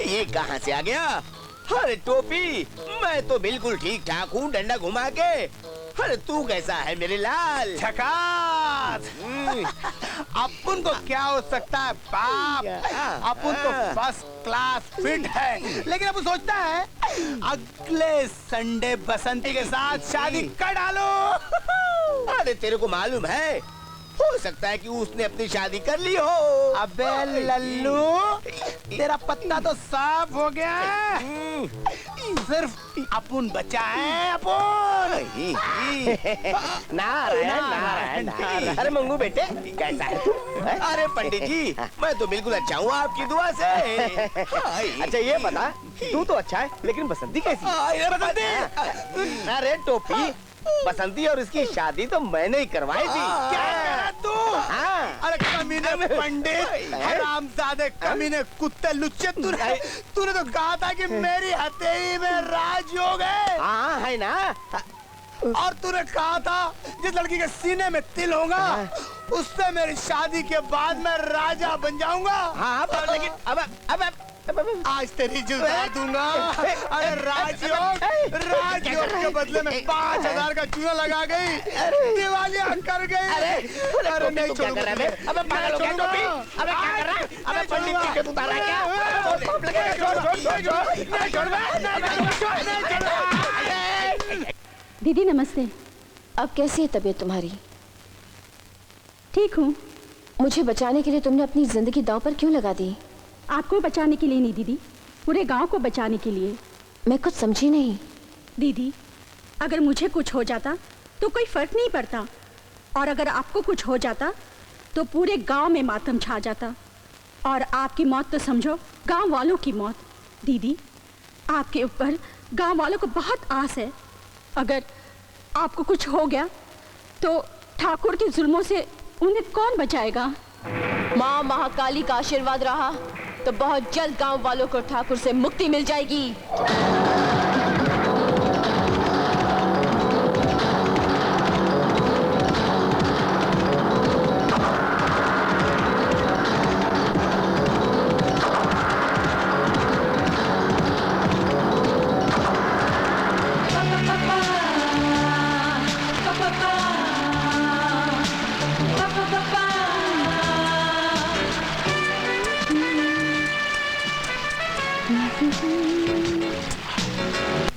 ये कहाँ से आ गया? अरे टोपी, मैं तो बिल्कुल ठीक ठाक हूँ डंडा घुमा के। अरे तू कैसा है मेरे लाल? झकास। अपन को क्या हो सकता है बाप, अपन तो फर्स्ट क्लास फिट है। लेकिन अब सोचता है अगले संडे बसंती के साथ शादी कर डालो। अरे तेरे को मालूम है हो सकता है कि उसने अपनी शादी कर ली हो। अबे लल्लू, तेरा पत्ता तो साफ हो गया है। सिर्फ अपुन बचा है, अपुन। नारायण नारायण। अरे मंगू बेटे, कैसा है तू? अरे पंडित जी, मैं तो बिल्कुल अच्छा हूँ आपकी दुआ से। अच्छा ये बता, तू तो अच्छा है लेकिन बसंती कैसी? बसंती? अरे टोपी, बसंती और इसकी शादी तो मैंने ही करवाई थी। क्या करा तू? अरे कमीने पंडित, हरामजादे कमीने, कुत्ते लुच्चे, तूने तो कहा था कि मेरी हथेली में राजयोग है। हाँ है ना। और तूने कहा था जिस लड़की के सीने में तिल होगा उससे मेरी शादी के बाद मैं राजा बन जाऊंगा। हाँ लेकिन अब आज तेरी जुदाई दूंगा। अरे राजयोग के बदले में 5000 का चूना लगा गई, दिवालियां कर गई। अरे नहीं छोड़ूंगा। अबे पागल हो गया टोपी? अबे क्या कर रहा है? अबे पंडित जी के तू उतार रहा है? दीदी नमस्ते। अब कैसी है तबीयत तुम्हारी? ठीक हूँ। मुझे बचाने के लिए तुमने अपनी जिंदगी दांव पर क्यों लगा दी? आपको बचाने के लिए नहीं दीदी, पूरे गांव को बचाने के लिए। मैं कुछ समझी नहीं। दीदी, अगर मुझे कुछ हो जाता तो कोई फर्क नहीं पड़ता, और अगर आपको कुछ हो जाता तो पूरे गांव में मातम छा जाता, और आपकी मौत तो समझो गांव वालों की मौत। दीदी, आपके ऊपर गांव वालों को बहुत आस है। अगर आपको कुछ हो गया तो ठाकुर के जुल्मों से उन्हें कौन बचाएगा? माँ महाकाली का आशीर्वाद रहा तो बहुत जल्द गांव वालों को ठाकुर से मुक्ति मिल जाएगी।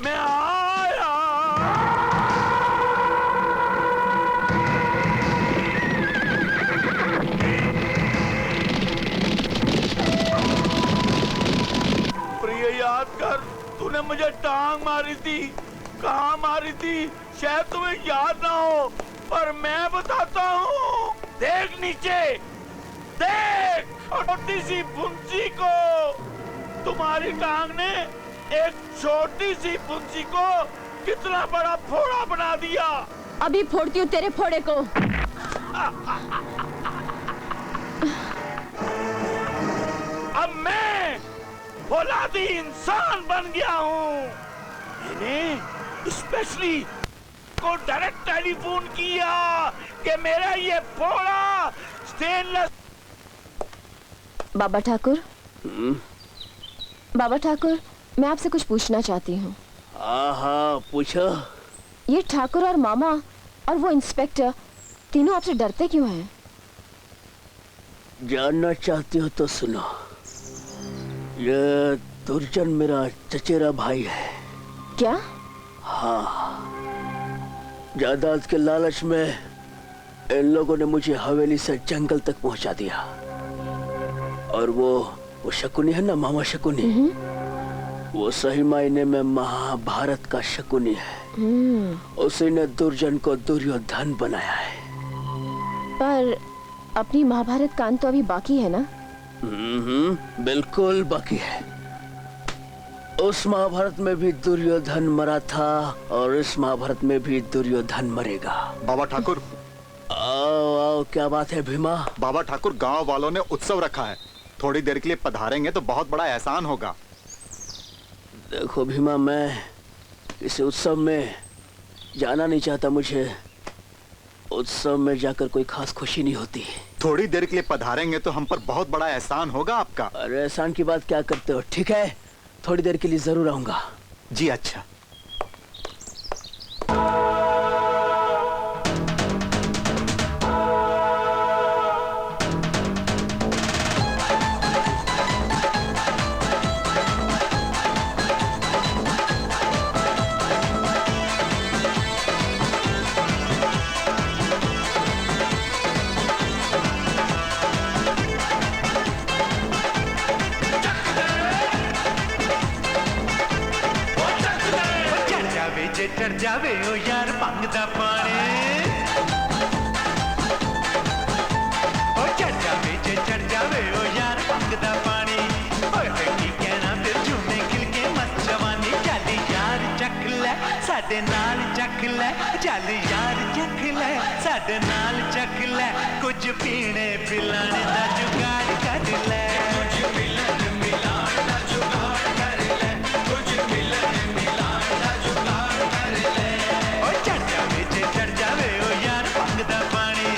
मैं आया। प्रिय, याद कर, तूने मुझे टांग मारी थी। कहाँ मारी थी शायद तुम्हें याद ना हो, पर मैं बताता हूँ। देख नीचे, देख छोटी सी फुंसी को। तुम्हारी टांग ने एक छोटी सी फुंसी को कितना बड़ा फोड़ा बना दिया। अभी फोड़ती हूँ तेरे फोड़े को। अब मैं फौलादी इंसान बन गया हूँ। मैंने स्पेशली को डायरेक्ट टेलीफोन किया कि मेरा ये फोड़ा स्टेनलेस। बाबा ठाकुर, बाबा ठाकुर, मैं आपसे कुछ पूछना चाहती हूँ। हाँ पूछो। ये ठाकुर और मामा और वो इंस्पेक्टर तीनों आपसे डरते क्यों हैं? जानना चाहती हो तो सुनो। ये दुर्जन मेरा चचेरा भाई है। क्या? हाँ, जायदाद के लालच में इन लोगों ने मुझे हवेली से जंगल तक पहुंचा दिया। और वो शकुनी है ना, मामा शकुनी, वो सही मायने में महाभारत का शकुनी है। उसी ने दुर्जन को दुर्योधन बनाया है। पर अपनी महाभारत का अंत तो अभी बाकी है ना? बिल्कुल बाकी है। उस महाभारत में भी दुर्योधन मरा था और इस महाभारत में भी दुर्योधन मरेगा। बाबा ठाकुर, आओ आओ, क्या बात है भीमा? बाबा ठाकुर, गांव वालों ने उत्सव रखा है, थोड़ी देर के लिए पधारेंगे तो बहुत बड़ा एहसान होगा। देखो भीमा, मैं इस उत्सव में जाना नहीं चाहता। मुझे उत्सव में जाकर कोई खास खुशी नहीं होती। थोड़ी देर के लिए पधारेंगे तो हम पर बहुत बड़ा एहसान होगा आपका। अरे एहसान की बात क्या करते हो? ठीक है, थोड़ी देर के लिए जरूर आऊंगा। जी अच्छा। जे चढ़ जावे ओ यार भंग दा पानी ओ चढ़ जावे जे चढ़ जावे ओ यार भंग दा पानी ओए की कहना फिर झूमे खिल के मत जवानी चल यार चख ले साडे नाल चख ले चल यार चख ले साडे नाल चख ले कुछ पीने पिलाने दा जुगाड़ कर ले कुछ मिलन मिलान दा जुगाड़ कर ले कुछ मिलन मिलान दा जुगाड़ कर ले ओ चढ़ जावे जे चढ़ जावे ओ यार भंग दा पानी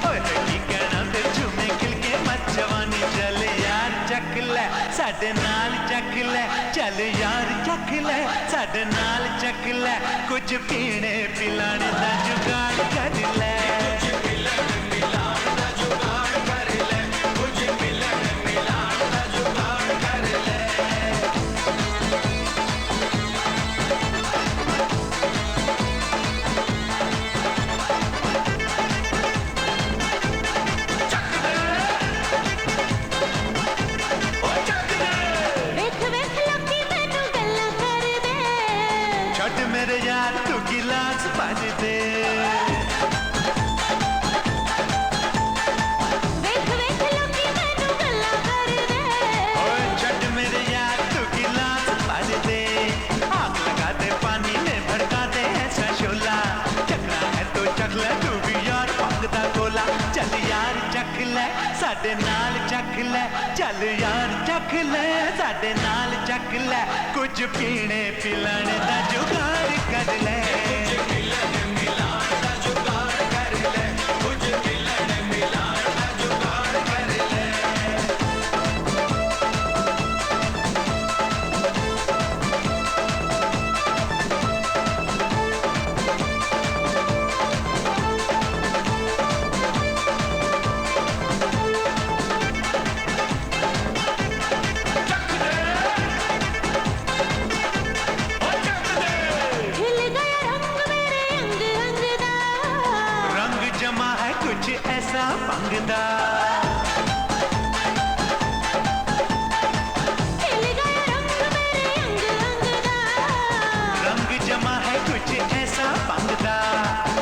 ओए की कहना फिर झूमे खिल के मत जवानी चल यार चख ले साडे नाल चख ले चल यार चख ले साडे नाल चख ले कुछ पीने पिलाने दा जुगाड़ कर ले कुछ मिलन मिलान दा जुगाड़ कर ले कुछ मिलन मिलान दा जुगाड़ कर ले मेरे यार तू गिलास भर दे वेख वेख लोकी मैनू गल्ला कर दे ओए छट मेरे यार तू गिलास भर दे आग लगा दे पानी में भड़का दे ऐसा शोला चखना है तो चख ले तू भी यार भंग दा गोला चल यार चख ले साडे नाल चख ले चल यार चख ले साडे नाल चख ले कुछ पीने पिलाने दा जुगाड़ कर ले कुछ मिलन मिलान दा जुगाड़ कर ले कुछ मिलन मिलान दा जुगाड़ कर ले ऐसा भंगदा खिल गया रंग मेरे अंग अंग दा रंग जमा है कुछ ऐसा भंगदा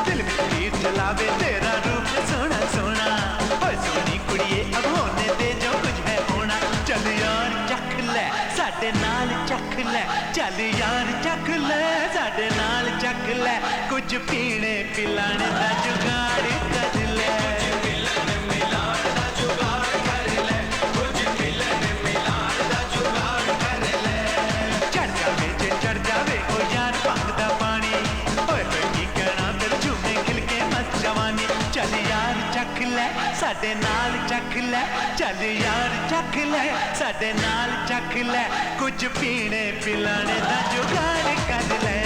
दिल में तीर जलावे तेरा रूप सोना सोना ओए सोनी कुड़िए अब होने दे जो कुछ है होना चल यार चख ले साडे नाल चख ले चल यार चख ले साडे नाल चख ले कुछ पीने पिलाने दा जुगाड़ कर ले चल यार चख ले साडे नाल चख ले चल यार चख ले साडे नाल चख ले कुछ पीने पिलाने दा जुगाड़ कर ले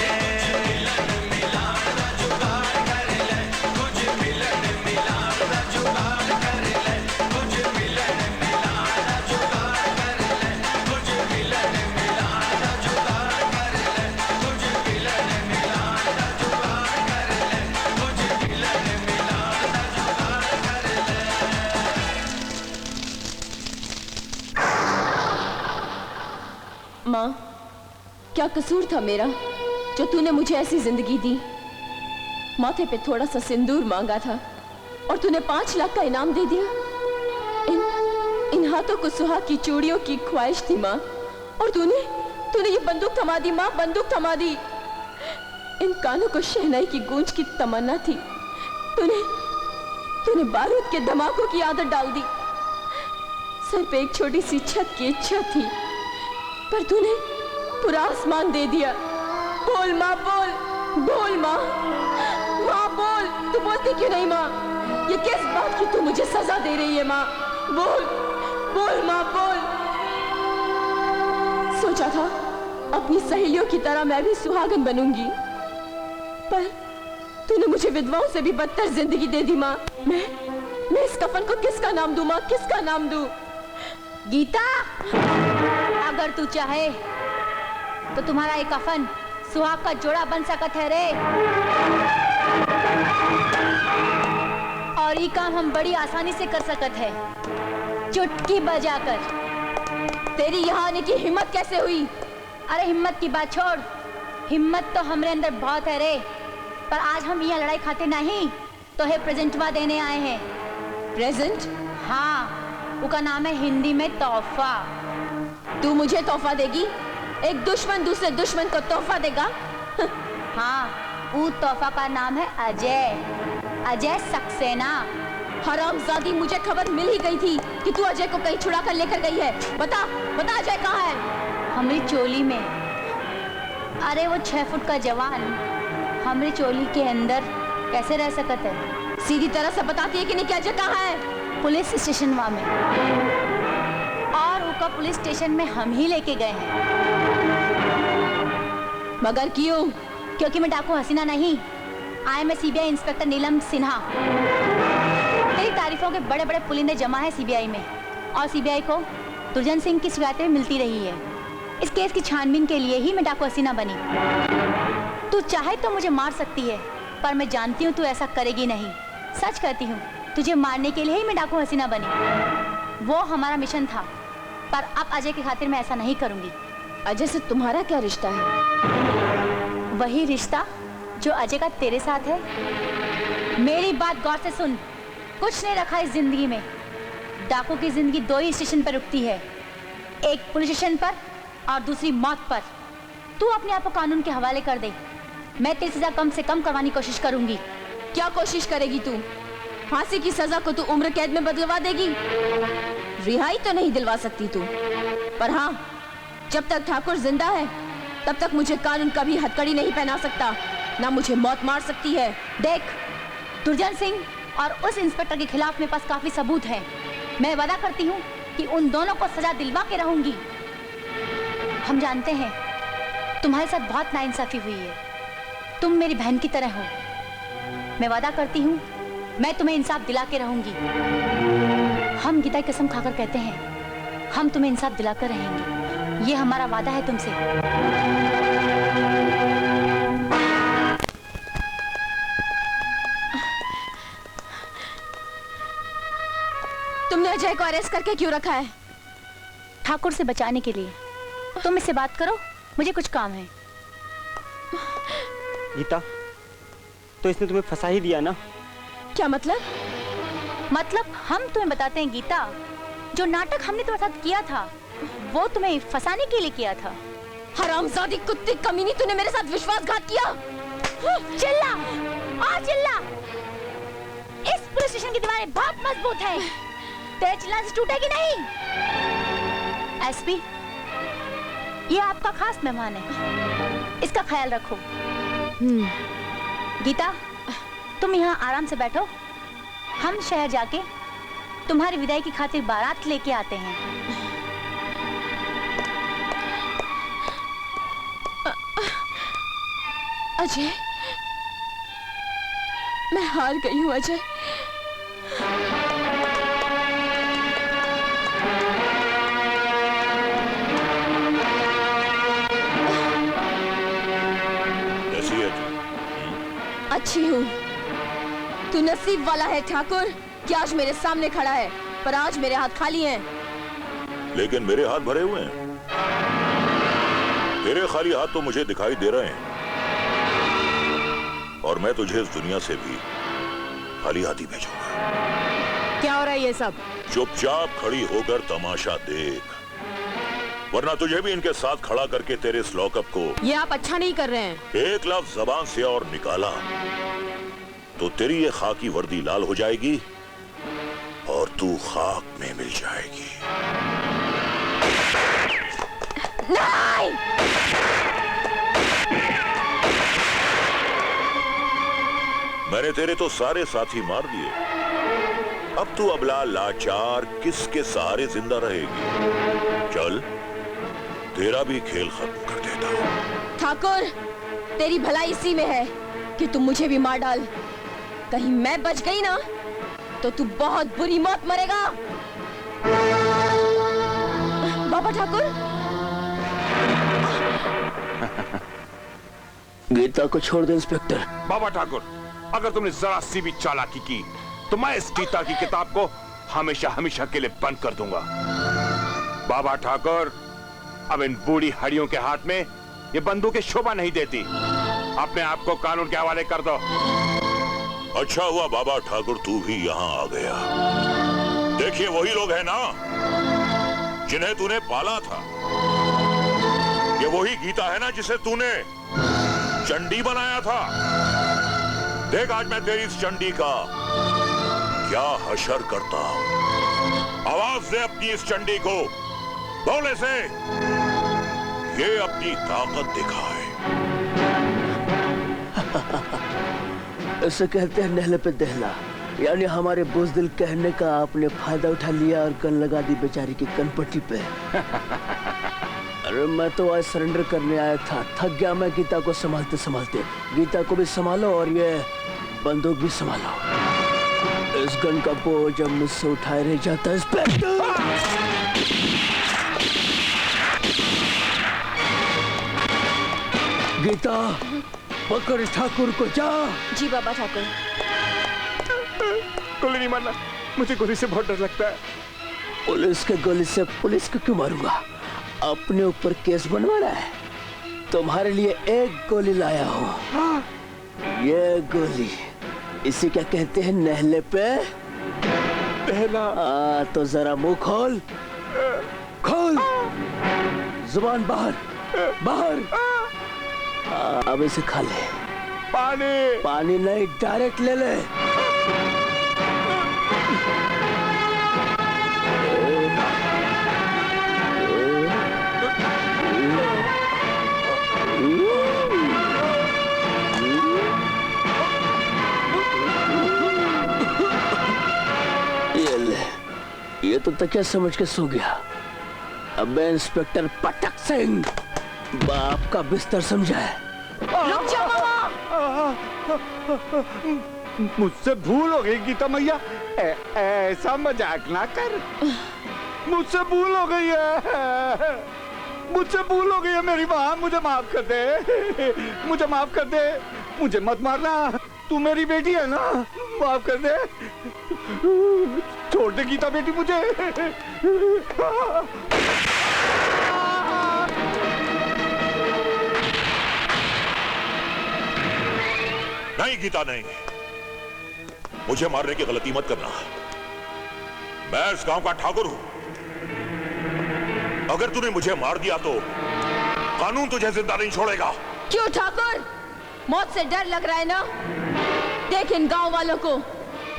माँ, क्या कसूर था मेरा जो तूने मुझे ऐसी जिंदगी दी? माथे पे थोड़ा सा सिंदूर मांगा था और तूने 5 लाख का इनाम दे दिया। इन हाथों को सुहाग की चूड़ियों की ख्वाहिश थी माँ, और तूने ये बंदूक थमा दी माँ, बंदूक थमा दी। इन कानों को शहनाई की गूंज की तमन्ना थी, तूने बारूद के धमाकों की आदत डाल दी। सर पे एक छोटी सी छत की इच्छा थी, पर तूने पूरा आसमान दे दिया। बोल माँ, बोल बोल माँ, माँ बोल, तू बोलती क्यों नहीं माँ? ये किस बात की तू मुझे सजा दे रही है माँ? बोल बोल माँ, बोल। सोचा था अपनी सहेलियों की तरह मैं भी सुहागन बनूंगी, पर तूने मुझे विधवाओं से भी बदतर जिंदगी दे दी माँ। मैं इस कफन को किसका नाम दूं माँ, किसका नाम दूं? गीता, अगर तू चाहे तो तुम्हारा एक कफन सुहाग का जोड़ा बन सकत है रे। और ये काम हम बड़ी आसानी से कर सकत है, चुटकी बजाकर। तेरी यहाँ आने की हिम्मत कैसे हुई? अरे हिम्मत की बात छोड़, हिम्मत तो हमरे अंदर बहुत है रे, पर आज हम यहाँ लड़ाई खाते नहीं तो है प्रेजेंटवा देने आए हैं। प्रेजेंट? हाँ, उसका नाम है हिंदी में तोहफा। तू मुझे तोहफा देगी? एक दुश्मन दूसरे दुश्मन को तोहफा देगा? हाँ, वो तोहफा का नाम है अजय, अजय सक्सेना। हरामजादी, मुझे खबर मिल ही गई थी कि तू अजय को कहीं छुड़ा कर लेकर गई है। बता बता, अजय कहाँ है? हमारी चोली में। अरे वो 6 फुट का जवान हमारी चोली के अंदर कैसे रह सकता है? सीधी तरह से बताती है कि नहीं कि अजय कहाँ है? पुलिस स्टेशन वहाँ में, और उसका पुलिस स्टेशन में हम ही लेके गए हैं। मगर क्यों? क्योंकि मैं डाकू हसीना नहीं, आई एम सीबीआई इंस्पेक्टर नीलम सिन्हा। मेरी तारीफों के बड़े बड़े पुलिंदे जमा है सीबीआई में, और सीबीआई को दुर्जन सिंह की शिकायतें मिलती रही है। इस केस की छानबीन के लिए ही मैं डाकू हसीना बनी। तू चाहे तो मुझे मार सकती है, पर मैं जानती हूँ तू ऐसा करेगी नहीं। सच कहती हूँ, तुझे मारने के लिए ही मैं डाकू हसीना बनी। वो हमारा मिशन था, पर अब अजय की खातिर मैं ऐसा नहीं करूँगी। अजय से तुम्हारा क्या रिश्ता है? वही रिश्ता जो अजय का तेरे साथ है। मेरी बात गौर से सुन, कुछ नहीं रखा इस जिंदगी में। डाकू की जिंदगी 2 ही स्टेशन पर रुकती है, एक पुलिस स्टेशन पर और दूसरी मौत पर। तू अपने आप को कानून के हवाले कर दे, मैं तेरी सजा कम से कम करवाने की कोशिश करूंगी। क्या कोशिश करेगी तू? फांसी की सजा को तू उम्र कैद में बदलवा देगी? रिहाई तो नहीं दिलवा सकती तू, पर हाँ, जब तक ठाकुर जिंदा है तब तक मुझे कानून कभी हथकड़ी नहीं पहना सकता, ना मुझे मौत मार सकती है। देख, दुर्जन सिंह और उस इंस्पेक्टर के खिलाफ मेरे पास काफी सबूत है। मैं वादा करती हूँ कि उन दोनों को सजा दिलवा के रहूंगी। हम जानते हैं तुम्हारे साथ बहुत नाइंसाफी हुई है, तुम मेरी बहन की तरह हो। मैं वादा करती हूँ मैं तुम्हें इंसाफ दिला के रहूंगी। हम गीता की कसम खाकर कहते हैं, हम तुम्हें इंसाफ दिलाकर रहेंगे। ये हमारा वादा है तुमसे। तुमने अजय को अरेस्ट करके क्यों रखा है? ठाकुर से बचाने के लिए। तुम इससे बात करो, मुझे कुछ काम है। गीता, तो इसने तुम्हें फंसा ही दिया ना? क्या मतलब? मतलब हम तुम्हें बताते हैं गीता, जो नाटक हमने तुम्हारे साथ किया था वो तुम्हें फंसाने के लिए किया था। हरामजादी, कुत्ती, कमीनी, तूने मेरे साथ विश्वासघात किया। चिल्ला और चिल्ला। इस पुलिस स्टेशन की दीवारें बहुत मजबूत हैं, तेरे चिल्लाने से टूटेगी नहीं। एसपी, ये आपका खास मेहमान है, इसका ख्याल रखो। गीता, तुम यहाँ आराम से बैठो, हम शहर जाके तुम्हारी विदाई की खातिर बारात लेके आते हैं। अजय, मैं हार गई हूँ अजय। कैसी है? अच्छी हूँ। तू नसीब वाला है ठाकुर कि आज मेरे सामने खड़ा है, पर आज मेरे हाथ खाली हैं। लेकिन मेरे हाथ भरे हुए हैं। तेरे खाली हाथ तो मुझे दिखाई दे रहे हैं, और मैं तुझे इस दुनिया से भी खाली हाथ ही भेजूंगा। क्या हो रहा है ये सब? चुपचाप खड़ी होकर तमाशा देख, वरना तुझे भी इनके साथ खड़ा करके तेरे इस लॉकअप को। ये आप अच्छा नहीं कर रहे हैं। एक लफ्ज जबान से और निकाला तो तेरी ये खाकी वर्दी लाल हो जाएगी और तू खाक में मिल जाएगी। नहीं! मैंने तेरे तो सारे साथी मार दिए, अब तू अबला लाचार किसके सहारे जिंदा रहेगी? चल, तेरा भी खेल खत्म कर देता हूं। ठाकुर, तेरी भलाई इसी में है कि तुम मुझे भी मार डाल। कहीं मैं बच गई ना तो तू बहुत बुरी मौत मरेगा। बाबा ठाकुर। गीता को छोड़ दे इंस्पेक्टर। बाबा ठाकुर, अगर तुमने जरा सी भी चालाकी की तो मैं इस गीता की किताब को हमेशा हमेशा के लिए बंद कर दूंगा। बाबा ठाकुर, अब इन बूढ़ी हड्डियों के हाथ में ये बंदूकें शोभा नहीं देती। अपने आप को कानून के हवाले कर दो। अच्छा हुआ बाबा ठाकुर तू भी यहाँ आ गया। देखिए वही लोग हैं ना जिन्हें तूने पाला था। ये वही गीता है ना जिसे तूने चंडी बनाया था। देख आज मैं तेरी इस चंडी का क्या हशर करता हूं। आवाज दे अपनी इस चंडी को, बोले से ये अपनी ताकत दिखाए। इसे कहते हैं नहले पे दहला, यानी हमारे बुज़दिल कहने का आपने फायदा उठा लिया और गन लगा दी बेचारी की कनपट्टी पे। अरे मैं तो आज सरेंडर करने आया था, थक गया मैं गीता को संभालते संभालते। गीता को भी संभालो और ये बंदूक भी संभालो। इस गन का बोझ जब मुझसे उठाए रह जाता है। गीता पकड़ ठाकुर को, जा। जी बाबा ठाकुर। गोली नहीं मारना, मुझे गोली से बहुत डर लगता है। पुलिस के गोली से पुलिस को क्यों मारूंगा? अपने ऊपर केस बनवाना है। तुम्हारे लिए एक गोली लाया हूँ। ये गोली, इसे क्या कहते हैं नहले पे दहला। तो जरा मुंह खोल, खोल, जुबान बाहर, बाहर। अब इसे खा ले। पानी, पानी नहीं, डायरेक्ट ले ले। ये तो तकिया समझ के सो गया। अब मैं इंस्पेक्टर पटक सिंह बाप का बिस्तर समझा है। रुक जाओ मामा। मुझसे भूल हो गई गीता मैया, ऐसा मजाक ना कर। मुझसे भूल हो गई है, मुझसे भूल हो गई है मेरी माँ, मुझे माफ कर दे, मुझे माफ कर दे, मुझे मत मारना। तू मेरी बेटी है ना, माफ कर दे। छोड़ दे गीता बेटी मुझे। नहीं गीता नहीं, मुझे मारने की गलती मत करना। मैं इस गांव का ठाकुर हूं। अगर तूने मुझे मार दिया तो कानून तुझे जिंदा नहीं छोड़ेगा। क्यों ठाकुर, मौत से डर लग रहा है ना? देख इन गांव वालों को,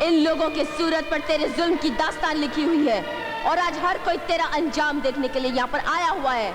इन लोगों की सूरत पर तेरे जुल्म की दास्तान लिखी हुई है और आज हर कोई तेरा अंजाम देखने के लिए यहाँ पर आया हुआ है।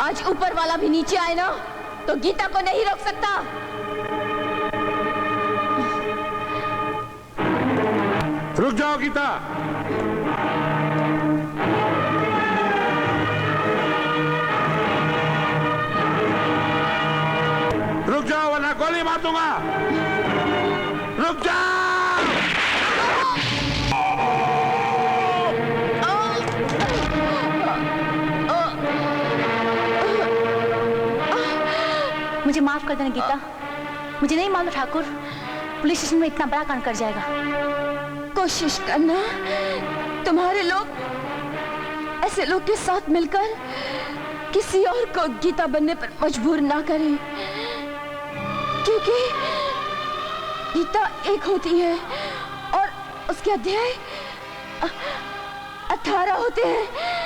आज ऊपर वाला भी नीचे आए ना तो गीता को नहीं रोक सकता। रुक जाओ गीता। रुक जाओ वरना गोली मार दूंगा। रुक जाओ। मुझे माफ कर देना गीता, मुझे नहीं मालूम ठाकुर पुलिस स्टेशन में इतना बड़ा कांड कर जाएगा। कोशिश करना तुम्हारे लोग ऐसे लोग के साथ मिलकर किसी और को गीता बनने पर मजबूर ना करें, क्योंकि गीता एक होती है और उसके अध्याय 18 होते हैं।